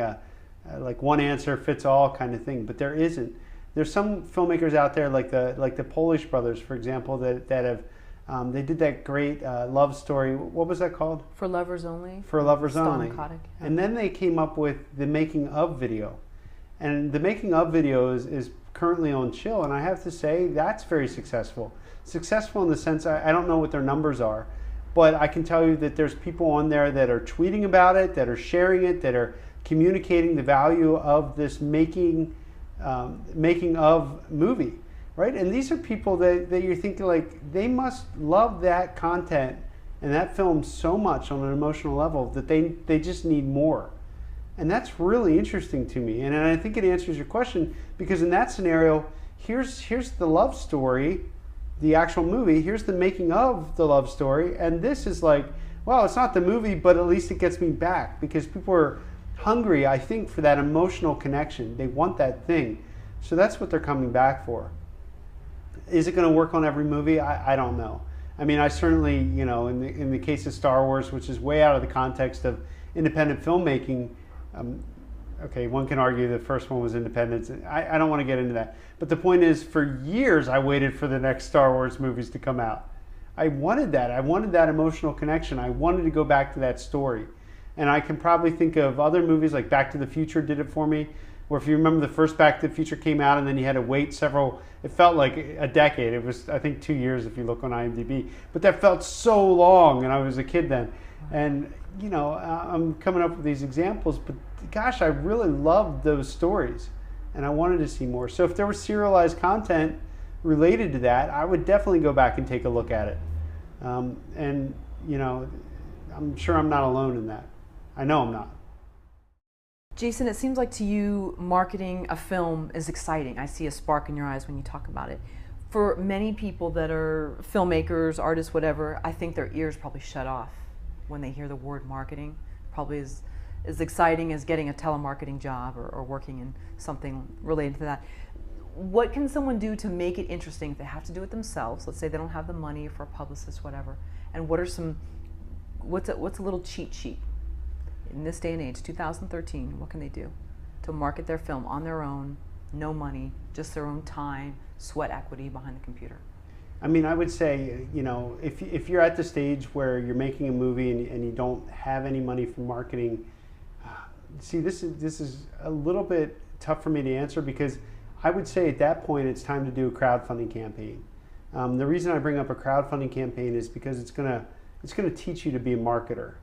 one answer fits all kind of thing, but there isn't. There's some filmmakers out there like the Polish brothers, for example, that have they did that great love story. What was that called? For Lovers Only. For Lovers Only. Kotick. And then they came up with the making of video, and the making of video is currently on Chill, and I have to say that's very successful. Successful in the sense I don't know what their numbers are, but I can tell you that there's people on there that are tweeting about it, that are sharing it, that are communicating the value of this making of movie, right? And these are people that you're thinking like, they must love that content and that film so much on an emotional level that they just need more. And that's really interesting to me. And I think it answers your question, because in that scenario, here's the love story, the actual movie, here's the making of the love story, and this is like, well, it's not the movie, but at least it gets me back, because people are hungry, I think, for that emotional connection. They want that thing. So that's what they're coming back for. Is it going to work on every movie? I don't know. I mean, I certainly, you know, in the case of Star Wars, which is way out of the context of independent filmmaking, okay, one can argue the first one was independent. I don't want to get into that. But the point is, for years, I waited for the next Star Wars movies to come out. I wanted that. I wanted that emotional connection. I wanted to go back to that story. And I can probably think of other movies like Back to the Future did it for me, where if you remember the first Back to the Future came out and then you had to wait it felt like a decade. It was, I think, 2 years if you look on IMDb. But that felt so long, and I was a kid then. And, you know, I'm coming up with these examples, but gosh, I really loved those stories, and I wanted to see more. So if there was serialized content related to that, I would definitely go back and take a look at it. And, you know, I'm sure I'm not alone in that. I know I'm not. Jason, it seems like to you, marketing a film is exciting. I see a spark in your eyes when you talk about it. For many people that are filmmakers, artists, whatever, I think their ears probably shut off when they hear the word marketing. Probably as exciting as getting a telemarketing job or working in something related to that. What can someone do to make it interesting if they have to do it themselves? Let's say they don't have the money for a publicist, whatever. And what's a little cheat sheet? In this day and age, 2013, what can they do to market their film on their own, no money, just their own time, sweat equity behind the computer? I mean, I would say, you know, if you're at the stage where you're making a movie and you don't have any money for marketing, see, this is a little bit tough for me to answer, because I would say at that point it's time to do a crowdfunding campaign. The reason I bring up a crowdfunding campaign is because it's gonna teach you to be a marketer.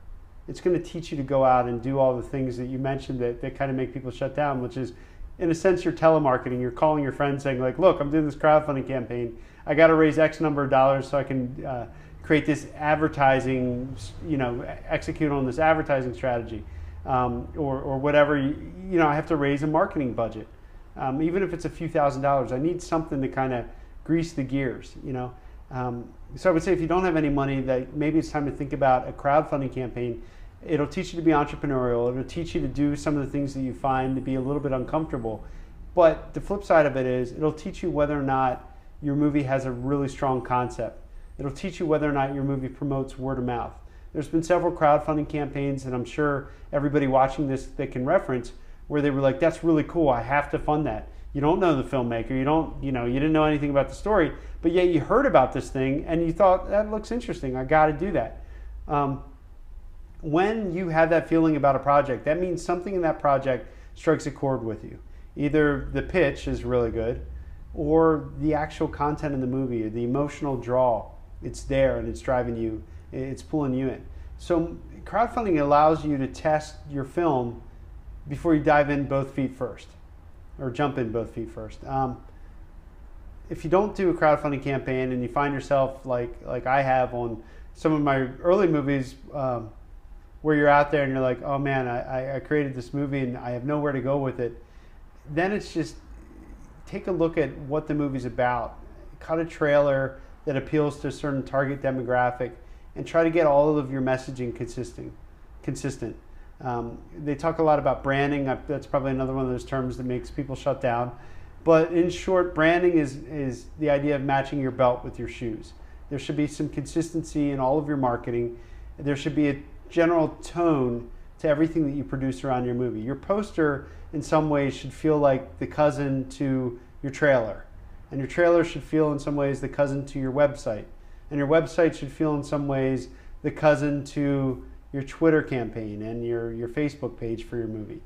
It's going to teach you to go out and do all the things that you mentioned that kind of make people shut down, which is, in a sense, you're telemarketing. You're calling your friends saying, like, look, I'm doing this crowdfunding campaign. I got to raise X number of dollars so I can create this advertising, you know, execute on this advertising strategy, or whatever. You know, I have to raise a marketing budget. Even if it's a few $1,000s, I need something to kind of grease the gears, you know. So I would say if you don't have any money, that maybe it's time to think about a crowdfunding campaign. It'll teach you to be entrepreneurial. It'll teach you to do some of the things that you find to be a little bit uncomfortable. But the flip side of it is it'll teach you whether or not your movie has a really strong concept. It'll teach you whether or not your movie promotes word of mouth. There's been several crowdfunding campaigns, and I'm sure everybody watching this that can reference, where they were like, that's really cool, I have to fund that. You don't know the filmmaker, you didn't know anything about the story, but yet you heard about this thing and you thought, that looks interesting, I got to do that. When you have that feeling about a project, that means something in that project strikes a chord with you. Either the pitch is really good, or the actual content in the movie, the emotional draw, it's there and it's driving you, it's pulling you in. So crowdfunding allows you to test your film before you dive in both feet first, or jump in both feet first. If you don't do a crowdfunding campaign and you find yourself like I have on some of my early movies, where you're out there and you're like, oh man, I created this movie and I have nowhere to go with it, then it's just take a look at what the movie's about. Cut a trailer that appeals to a certain target demographic and try to get all of your messaging consistent. They talk a lot about branding. That's probably another one of those terms that makes people shut down. But in short, branding is the idea of matching your belt with your shoes. There should be some consistency in all of your marketing. There should be a general tone to everything that you produce around your movie. Your poster, in some ways, should feel like the cousin to your trailer. And your trailer should feel in some ways the cousin to your website. And your website should feel in some ways the cousin to your Twitter campaign and your Facebook page for your movie.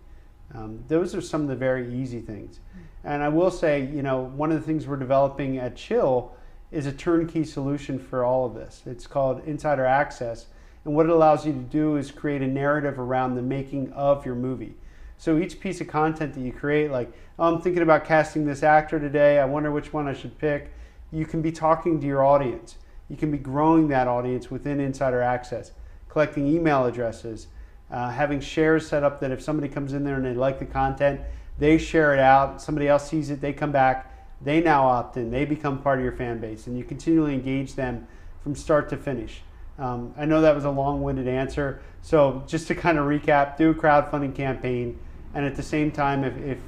Those are some of the very easy things. And I will say, one of the things we're developing at Chill is a turnkey solution for all of this. It's called Insider Access. And what it allows you to do is create a narrative around the making of your movie. So each piece of content that you create, like, oh, I'm thinking about casting this actor today, I wonder which one I should pick. You can be talking to your audience. You can be growing that audience within Insider Access, collecting email addresses, having shares set up that if somebody comes in there and they like the content, they share it out, somebody else sees it, they come back, they now opt in, they become part of your fan base, and you continually engage them from start to finish. I know that was a long-winded answer, so just to kind of recap, do a crowdfunding campaign, and at the same time, if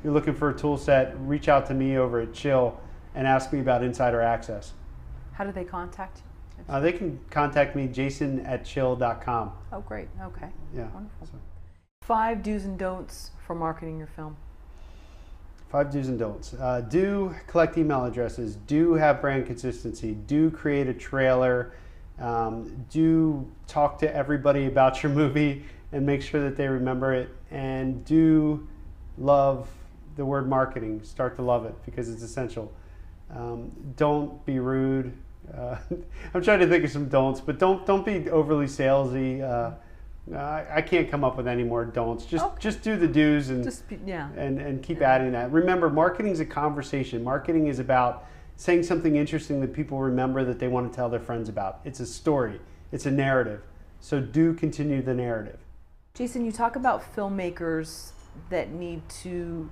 you're looking for a tool set, reach out to me over at Chill, and ask me about insider access. How do they contact you? They can contact me, jason@chill.com. Oh, great. Okay. Yeah. Wonderful. 5 do's and don'ts for marketing your film. 5 do's and don'ts. Do collect email addresses. Do have brand consistency. Do create a trailer. Do talk to everybody about your movie and make sure that they remember it. And do love the word marketing. Start to love it because it's essential. Don't be rude. I'm trying to think of some don'ts, but don't be overly salesy. I can't come up with any more don'ts. Just do the do's and and keep adding that. Remember, marketing is a conversation. Marketing is about saying something interesting that people remember that they want to tell their friends about. It's a story. It's a narrative. So do continue the narrative. Jason, you talk about filmmakers that need to,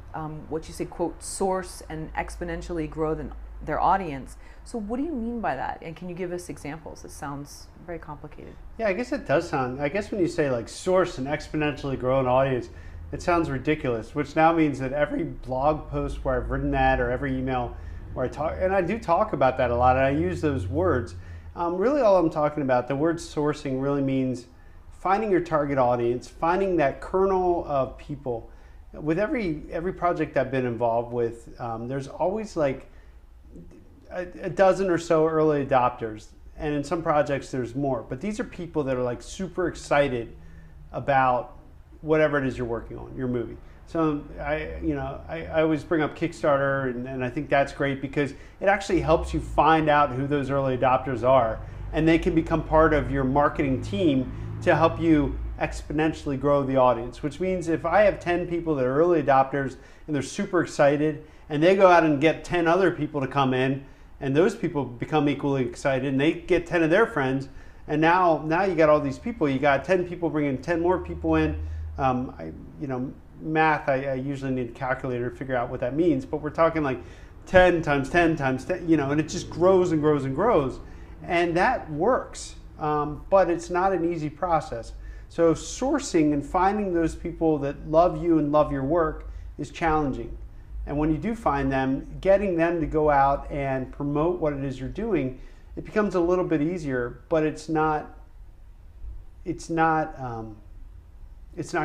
what you say, quote, source and exponentially grow their audience. So what do you mean by that? And can you give us examples? It sounds very complicated. Yeah, I guess it does sound, I guess when you say like source and exponentially grow an audience, it sounds ridiculous, which now means that every blog post where I've written that or every email where I talk, and I do talk about that a lot, and I use those words. Really all I'm talking about, the word sourcing really means finding your target audience, finding that kernel of people. With every project I've been involved with, there's always like a dozen or so early adopters, and in some projects there's more. But these are people that are like super excited about whatever it is you're working on, your movie. So I always bring up Kickstarter, and I think that's great because it actually helps you find out who those early adopters are, and they can become part of your marketing team to help you exponentially grow the audience, which means if I have 10 people that are early adopters and they're super excited and they go out and get 10 other people to come in and those people become equally excited and they get 10 of their friends, and now you got all these people, you got 10 people bringing 10 more people in. Math, I usually need a calculator to figure out what that means, but we're talking like 10 times 10 times 10, and it just grows and grows and grows, and that works, but it's not an easy process. So sourcing and finding those people that love you and love your work is challenging. And when you do find them, getting them to go out and promote what it is you're doing, it becomes a little bit easier, but it's not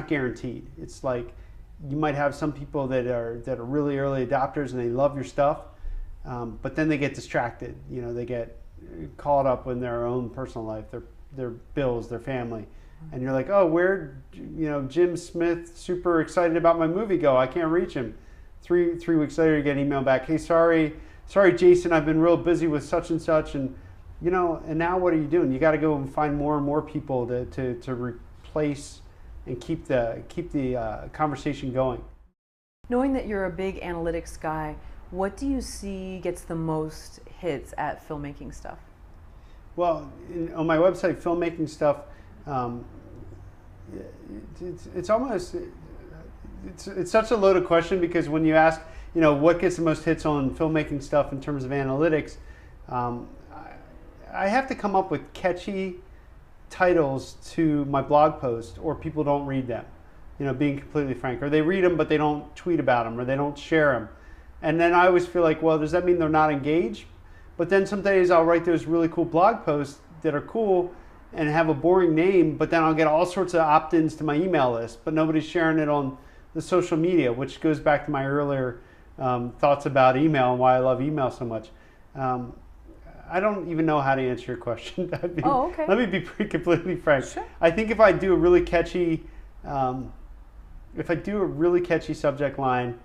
guaranteed. It's like you might have some people that are really early adopters and they love your stuff, but then they get distracted. They get caught up in their own personal life, their bills, their family. And you're like, oh, where'd Jim Smith, super excited about my movie, go? I can't reach him. Three weeks later, you get an email back. Hey, sorry, Jason, I've been real busy with such and such, and and now what are you doing? You got to go and find more and more people to replace and keep the conversation going. Knowing that you're a big analytics guy, what do you see gets the most hits at filmmaking stuff? Well, on my website, filmmaking stuff. It's such a loaded question because when you ask, what gets the most hits on filmmaking stuff in terms of analytics, I have to come up with catchy titles to my blog post, or people don't read them, being completely frank, or they read them but they don't tweet about them or they don't share them. And then I always feel like, well, does that mean they're not engaged? But then some days I'll write those really cool blog posts that are cool and have a boring name, but then I'll get all sorts of opt-ins to my email list, but nobody's sharing it on the social media, which goes back to my earlier thoughts about email and why I love email so much. I don't even know how to answer your question. Okay. Let me be completely frank. Sure. I think if I do a really catchy, subject line,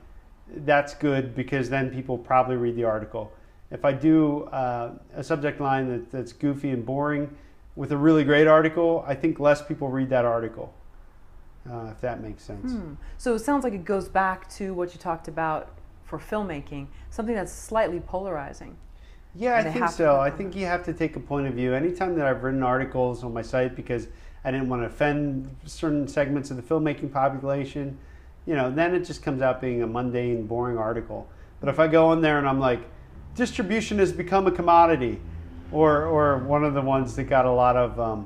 that's good because then people probably read the article. If I do a subject line that's goofy and boring with a really great article, I think less people read that article, if that makes sense. So it sounds like it goes back to what you talked about for filmmaking, something that's slightly polarizing. Yeah, I think so. I think you have to take a point of view. Anytime that I've written articles on my site because I didn't want to offend certain segments of the filmmaking population, then it just comes out being a mundane, boring article. But if I go in there and I'm like, distribution has become a commodity, or one of the ones that got a lot of,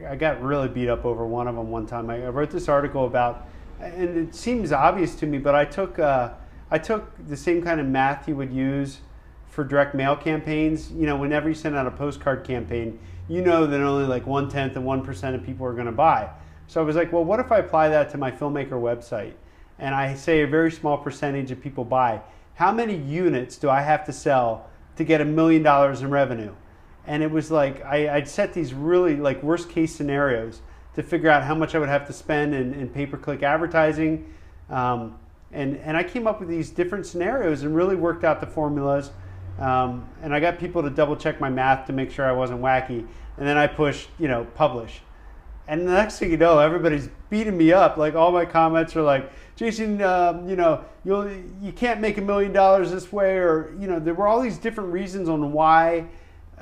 I got really beat up over one of them one time. I wrote this article about, and it seems obvious to me, but I I took the same kind of math you would use for direct mail campaigns. You know, whenever you send out a postcard campaign, you know that only like 1/10 of 1% of people are going to buy. So I was like, well, what if I apply that to my filmmaker website? And I say a very small percentage of people buy. How many units do I have to sell to get $1 million in revenue? And it was like, I'd set these really like worst case scenarios to figure out how much I would have to spend in pay-per-click advertising. And I came up with these different scenarios and really worked out the formulas. And I got people to double check my math to make sure I wasn't wacky. And then I pushed, you know, publish. And the next thing you know, everybody's beating me up. Like all my comments are like, Jason, you know, you can't make $1 million this way, or you know, there were all these different reasons on why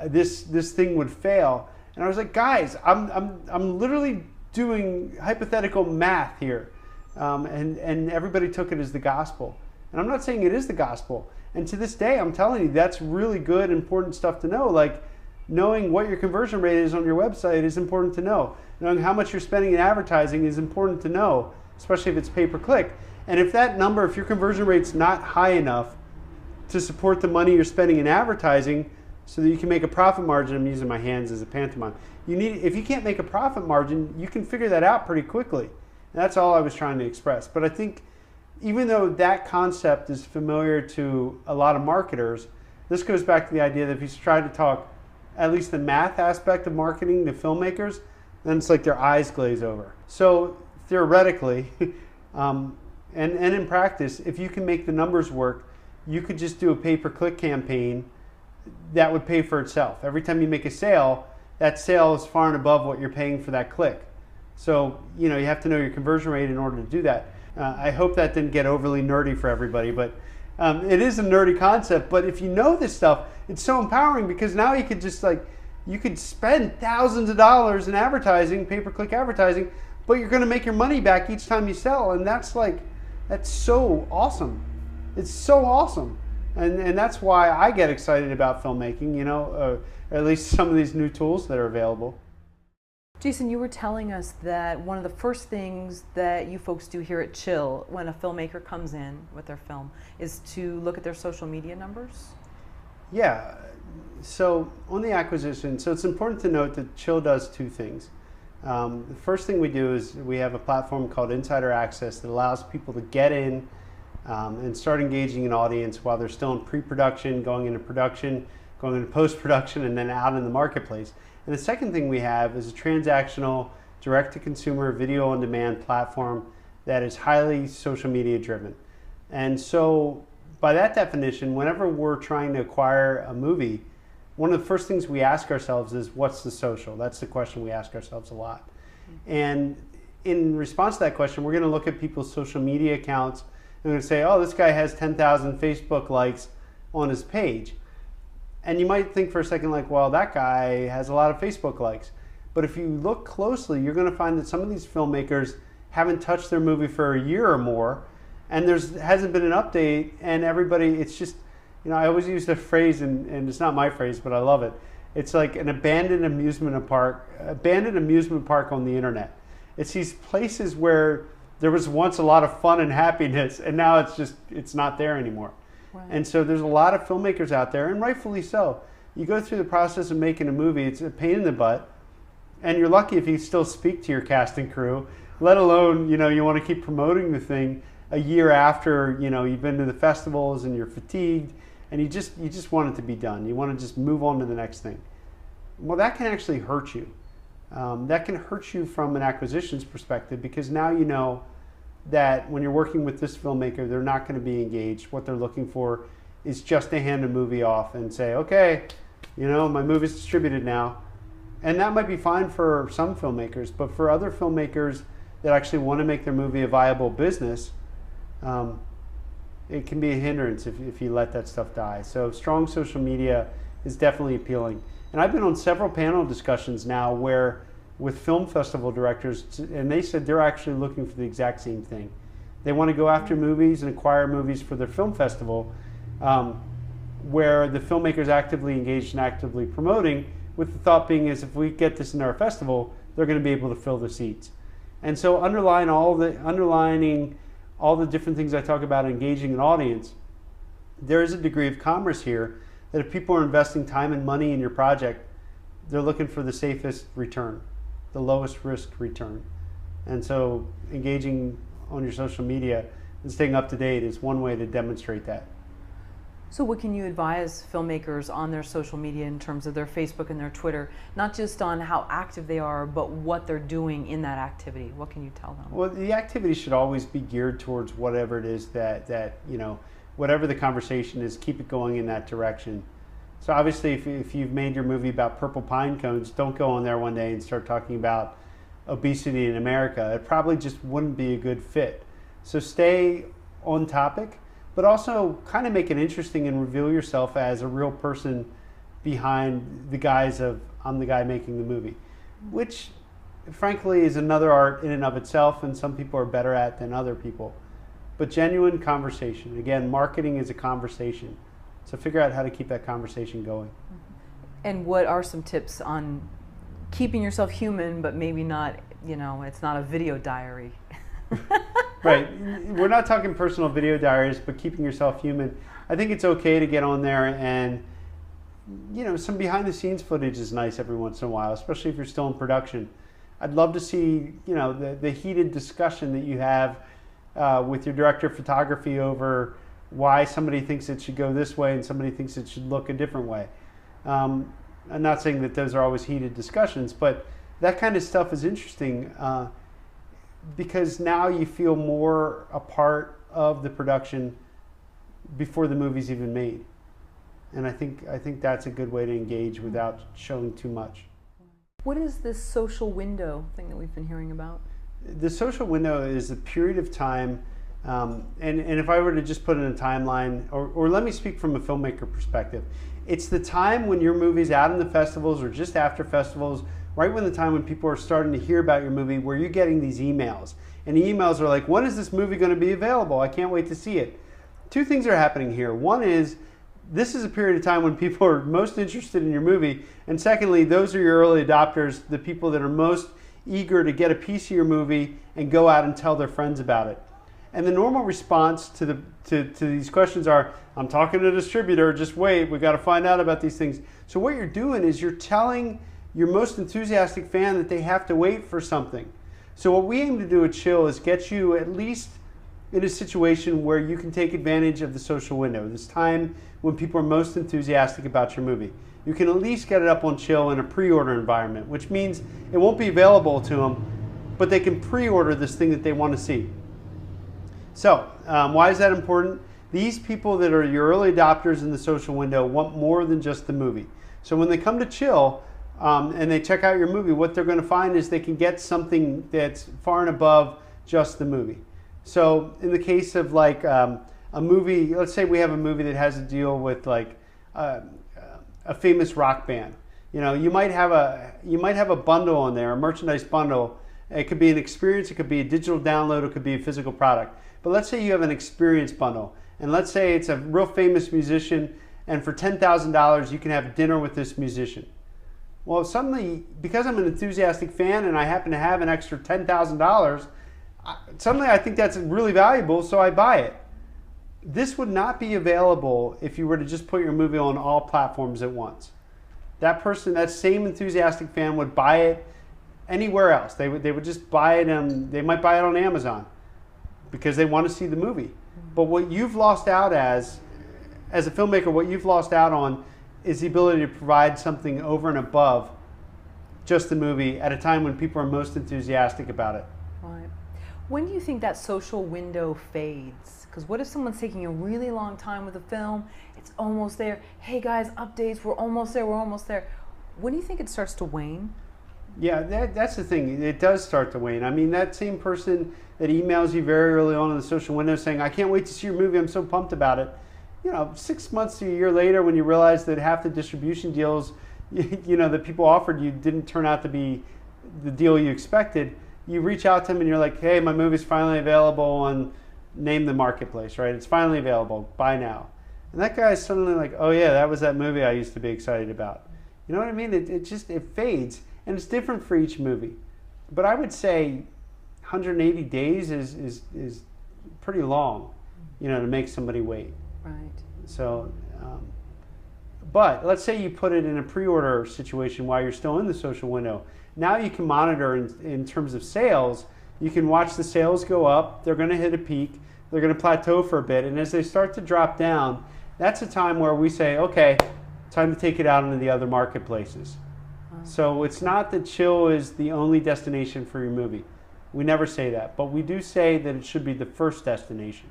this thing would fail. And I was like, guys, I'm literally doing hypothetical math here, and everybody took it as the gospel. And I'm not saying it is the gospel. And to this day, I'm telling you, that's really good, important stuff to know. Like, knowing what your conversion rate is on your website is important to know. Knowing how much you're spending in advertising is important to know, especially if it's pay-per-click. And if that number, if your conversion rate's not high enough to support the money you're spending in advertising so that you can make a profit margin, I'm using my hands as a pantomime. If you can't make a profit margin, you can figure that out pretty quickly. And that's all I was trying to express. But I think even though that concept is familiar to a lot of marketers, this goes back to the idea that if you try to talk at least the math aspect of marketing to filmmakers, then it's like their eyes glaze over. So theoretically, and in practice, if you can make the numbers work, you could just do a pay-per-click campaign that would pay for itself. Every time you make a sale, that sale is far and above what you're paying for that click. So, you know, you have to know your conversion rate in order to do that. I hope that didn't get overly nerdy for everybody, but it is a nerdy concept. But if you know this stuff, it's so empowering, because now you could just like, you could spend thousands of dollars in advertising, pay-per-click advertising, but you're going to make your money back each time you sell. And that's like, that's so awesome. It's so awesome. And that's why I get excited about filmmaking, you know, or at least some of these new tools that are available. Jason, you were telling us that one of the first things that you folks do here at Chill when a filmmaker comes in with their film is to look at their social media numbers. Yeah, so on the acquisition, so it's important to note that Chill does two things. The first thing we do is we have a platform called Insider Access that allows people to get in and start engaging an audience while they're still in pre-production, going into production, going into post-production, and then out in the marketplace. And the second thing we have is a transactional, direct-to-consumer, video-on-demand platform that is highly social media driven. And so by that definition, whenever we're trying to acquire a movie, one of the first things we ask ourselves is, what's the social? That's the question we ask ourselves a lot. And in response to that question, we're going to look at people's social media accounts and we're going to say, oh, this guy has 10,000 Facebook likes on his page. And you might think for a second like, well, that guy has a lot of Facebook likes. But if you look closely, you're going to find that some of these filmmakers haven't touched their movie for a year or more, and there hasn't been an update, and everybody, it's just, you know, I always use the phrase, and it's not my phrase, but I love it. It's like an abandoned amusement park on the internet. It's these places where there was once a lot of fun and happiness, and now it's not there anymore. Right. And so there's a lot of filmmakers out there, and rightfully so. You go through the process of making a movie, it's a pain in the butt, and you're lucky if you still speak to your cast and crew, let alone, you know, you want to keep promoting the thing a year after, you know, you've been to the festivals and you're fatigued, and you just want it to be done. You want to just move on to the next thing. Well, that can actually hurt you. That can hurt you from an acquisitions perspective, because now you know that when you're working with this filmmaker, they're not going to be engaged. What they're looking for is just to hand a movie off and say, okay, you know, my movie's distributed now. And that might be fine for some filmmakers, but for other filmmakers that actually want to make their movie a viable business, it can be a hindrance if you let that stuff die. So strong social media is definitely appealing. And I've been on several panel discussions now where with film festival directors, and they said they're actually looking for the exact same thing. They want to go after movies and acquire movies for their film festival, where the filmmaker's actively engaged and actively promoting, with the thought being is if we get this in our festival, they're going to be able to fill the seats. And so underlining all the different things I talk about engaging an audience, there is a degree of commerce here that if people are investing time and money in your project, they're looking for the safest return, the lowest risk return. And so engaging on your social media and staying up to date is one way to demonstrate that. So what can you advise filmmakers on their social media in terms of their Facebook and their Twitter, not just on how active they are, but what they're doing in that activity? What can you tell them? Well, the activity should always be geared towards whatever it is that you know, whatever the conversation is, keep it going in that direction. So obviously, if you've made your movie about purple pine cones, don't go on there one day and start talking about obesity in America. It probably just wouldn't be a good fit. So stay on topic, but also kind of make it interesting and reveal yourself as a real person behind the guise of, I'm the guy making the movie, which frankly is another art in and of itself, and some people are better at than other people. But genuine conversation. Again, marketing is a conversation. So figure out how to keep that conversation going. And what are some tips on keeping yourself human, but maybe not, you know, it's not a video diary? Right. We're not talking personal video diaries, but keeping yourself human. I think it's okay to get on there and, you know, some behind the scenes footage is nice every once in a while, especially if you're still in production. I'd love to see, you know, the heated discussion that you have with your director of photography over why somebody thinks it should go this way and somebody thinks it should look a different way. I'm not saying that those are always heated discussions, but that kind of stuff is interesting because now you feel more a part of the production before the movie's even made. And I think that's a good way to engage without showing too much. What is this social window thing that we've been hearing about? The social window is a period of time, and if I were to just put in a timeline, or let me speak from a filmmaker perspective, it's the time when your movie's out in the festivals or just after festivals, right when the time when people are starting to hear about your movie, where you're getting these emails. And the emails are like, when is this movie going to be available? I can't wait to see it. Two things are happening here. One is, this is a period of time when people are most interested in your movie. And secondly, those are your early adopters, the people that are most eager to get a piece of your movie and go out and tell their friends about it. And the normal response to these questions are, I'm talking to a distributor, just wait, we got to find out about these things. So what you're doing is you're telling your most enthusiastic fan that they have to wait for something. So what we aim to do at Chill is get you at least in a situation where you can take advantage of the social window, this time when people are most enthusiastic about your movie. You can at least get it up on Chill in a pre-order environment, which means it won't be available to them, but they can pre-order this thing that they want to see. So why is that important? These people that are your early adopters in the social window want more than just the movie. So when they come to Chill and they check out your movie, what they're going to find is they can get something that's far and above just the movie. So in the case of like a movie, let's say we have a movie that has a deal with like a famous rock band. You know, you might have a bundle on there, a merchandise bundle. It could be an experience, it could be a digital download, it could be a physical product. But let's say you have an experience bundle, and let's say it's a real famous musician, and for $10,000 you can have dinner with this musician. Well, suddenly, because I'm an enthusiastic fan and I happen to have an extra $10,000, suddenly I think that's really valuable, so I buy it. This would not be available if you were to just put your movie on all platforms at once. That person, that same enthusiastic fan would buy it anywhere else. They would just buy it, and they might buy it on Amazon because they want to see the movie. But what you've lost out as a filmmaker, what you've lost out on is the ability to provide something over and above just the movie at a time when people are most enthusiastic about it. Right. When do you think that social window fades? Because what if someone's taking a really long time with a film, it's almost there, hey guys, updates, we're almost there, we're almost there. When do you think it starts to wane? Yeah, that's the thing. It does start to wane. I mean, that same person that emails you very early on in the social window saying, I can't wait to see your movie, I'm so pumped about it. You know, 6 months to a year later, when you realize that half the distribution deals, you know, that people offered you didn't turn out to be the deal you expected, you reach out to them and you're like, hey, my movie's finally available on name the marketplace, right? It's finally available, buy now. And that guy's suddenly like, oh yeah, that was that movie I used to be excited about. You know what I mean? It fades, and it's different for each movie. But I would say 180 days is pretty long, you know, to make somebody wait. Right. So, but let's say you put it in a pre-order situation while you're still in the social window. Now you can monitor in terms of sales. You can watch the sales go up. They're going to hit a peak. They're going to plateau for a bit. And as they start to drop down, that's a time where we say, okay, time to take it out into the other marketplaces. So it's not that Chill is the only destination for your movie. We never say that. But we do say that it should be the first destination.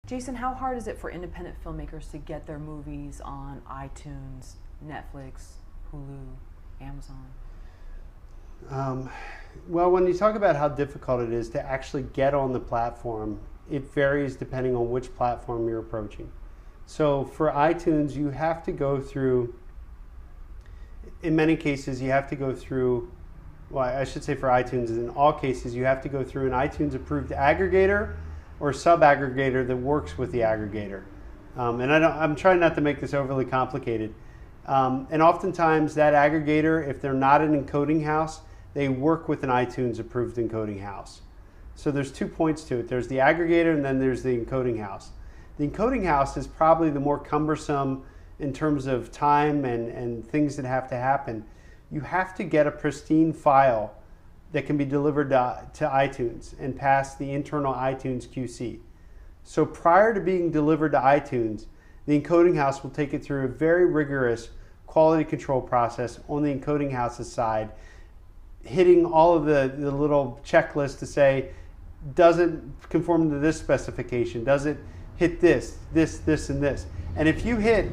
Jason, how hard is it for independent filmmakers to get their movies on iTunes, Netflix, Hulu, Amazon? Well, when you talk about how difficult it is to actually get on the platform, it varies depending on which platform you're approaching. So for iTunes, you have to go through, in many cases, you have to go through, well, I should say for iTunes, in all cases, you have to go through an iTunes approved aggregator or sub-aggregator that works with the aggregator. And I'm trying not to make this overly complicated. And oftentimes that aggregator, if they're not an encoding house, they work with an iTunes approved encoding house. So there's 2 points to it. There's the aggregator and then there's the encoding house. The encoding house is probably the more cumbersome in terms of time and things that have to happen. You have to get a pristine file that can be delivered to iTunes and pass the internal iTunes QC. So prior to being delivered to iTunes, the encoding house will take it through a very rigorous quality control process on the encoding house's side, hitting all of the little checklists to say, does it conform to this specification? Does it hit this, and this? And if you hit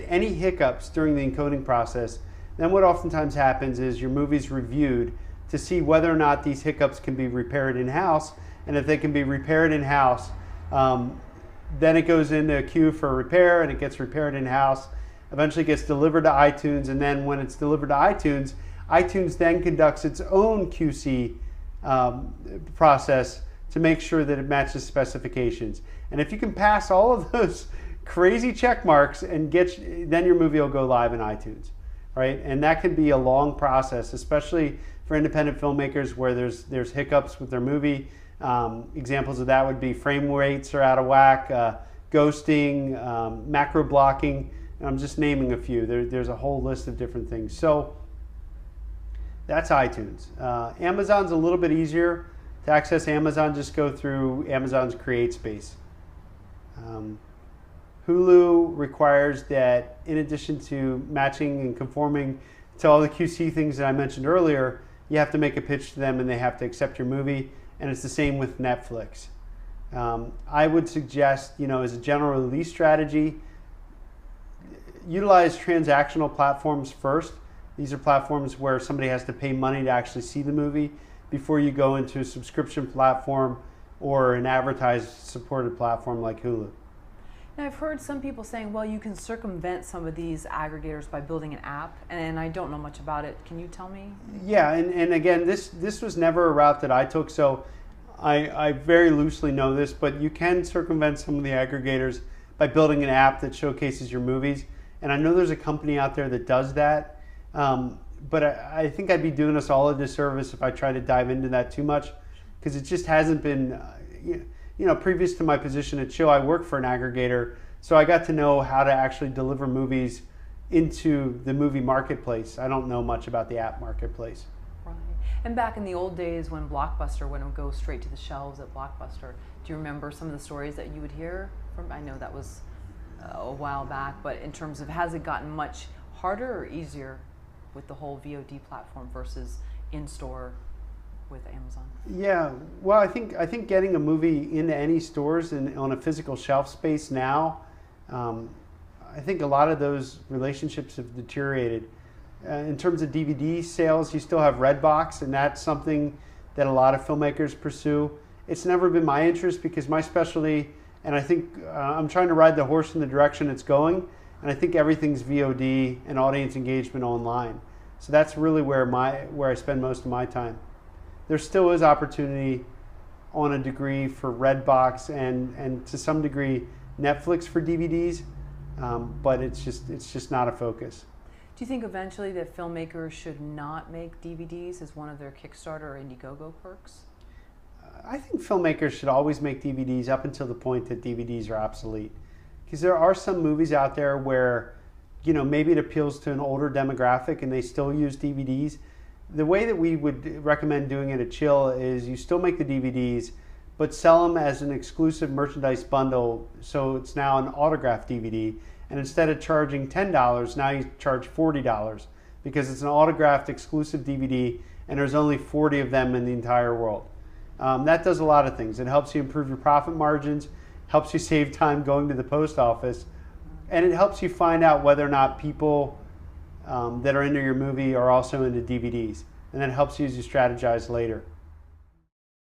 any hiccups during the encoding process, then what oftentimes happens is your movie's reviewed to see whether or not these hiccups can be repaired in-house. And if they can be repaired in-house, then it goes into a queue for repair and it gets repaired in-house, eventually gets delivered to iTunes. And then when it's delivered to iTunes, iTunes then conducts its own QC process to make sure that it matches specifications. And if you can pass all of those crazy check marks and then your movie will go live in iTunes. Right? And that can be a long process, especially for independent filmmakers where there's hiccups with their movie. Examples of that would be frame rates are out of whack, ghosting, macro blocking. And I'm just naming a few. There's a whole list of different things. So that's iTunes. Amazon's a little bit easier to access. Amazon, just go through Amazon's Create Space. Hulu requires that in addition to matching and conforming to all the QC things that I mentioned earlier, you have to make a pitch to them and they have to accept your movie. And it's the same with Netflix. I would suggest, as a general release strategy, utilize transactional platforms first. These are platforms where somebody has to pay money to actually see the movie before you go into a subscription platform or an advertised supported platform like Hulu. Now, I've heard some people saying, well, you can circumvent some of these aggregators by building an app, and I don't know much about it. Can you tell me? Yeah, and again, this was never a route that I took, so I very loosely know this, but you can circumvent some of the aggregators by building an app that showcases your movies. And I know there's a company out there that does that, but I think I'd be doing us all a disservice if I try to dive into that too much, because it just hasn't been... previous to my position at Chill, I worked for an aggregator, so I got to know how to actually deliver movies into the movie marketplace. I don't know much about the app marketplace. Right. And back in the old days when Blockbuster would go straight to the shelves at Blockbuster, do you remember some of the stories that you would hear from? I know that was a while back, but in terms of, has it gotten much harder or easier with the whole VOD platform versus in-store with Amazon? Yeah, well, I think getting a movie into any stores and on a physical shelf space now, I think a lot of those relationships have deteriorated. In terms of DVD sales, you still have Redbox, and that's something that a lot of filmmakers pursue. It's never been my interest because my specialty, and I think I'm trying to ride the horse in the direction it's going, and I think everything's VOD and audience engagement online. So that's really where I spend most of my time. There still is opportunity on a degree for Redbox and to some degree Netflix for DVDs, but it's just not a focus. Do you think eventually that filmmakers should not make DVDs as one of their Kickstarter or Indiegogo perks? I think filmmakers should always make DVDs up until the point that DVDs are obsolete. Because there are some movies out there where, you know, maybe it appeals to an older demographic and they still use DVDs. The way that we would recommend doing it at Chill is you still make the DVDs, but sell them as an exclusive merchandise bundle. So it's now an autographed DVD. And instead of charging $10, now you charge $40 because it's an autographed exclusive DVD and there's only 40 of them in the entire world. That does a lot of things. It helps you improve your profit margins, helps you save time going to the post office, and it helps you find out whether or not people that are into your movie are also into DVDs. And that helps you as you strategize later.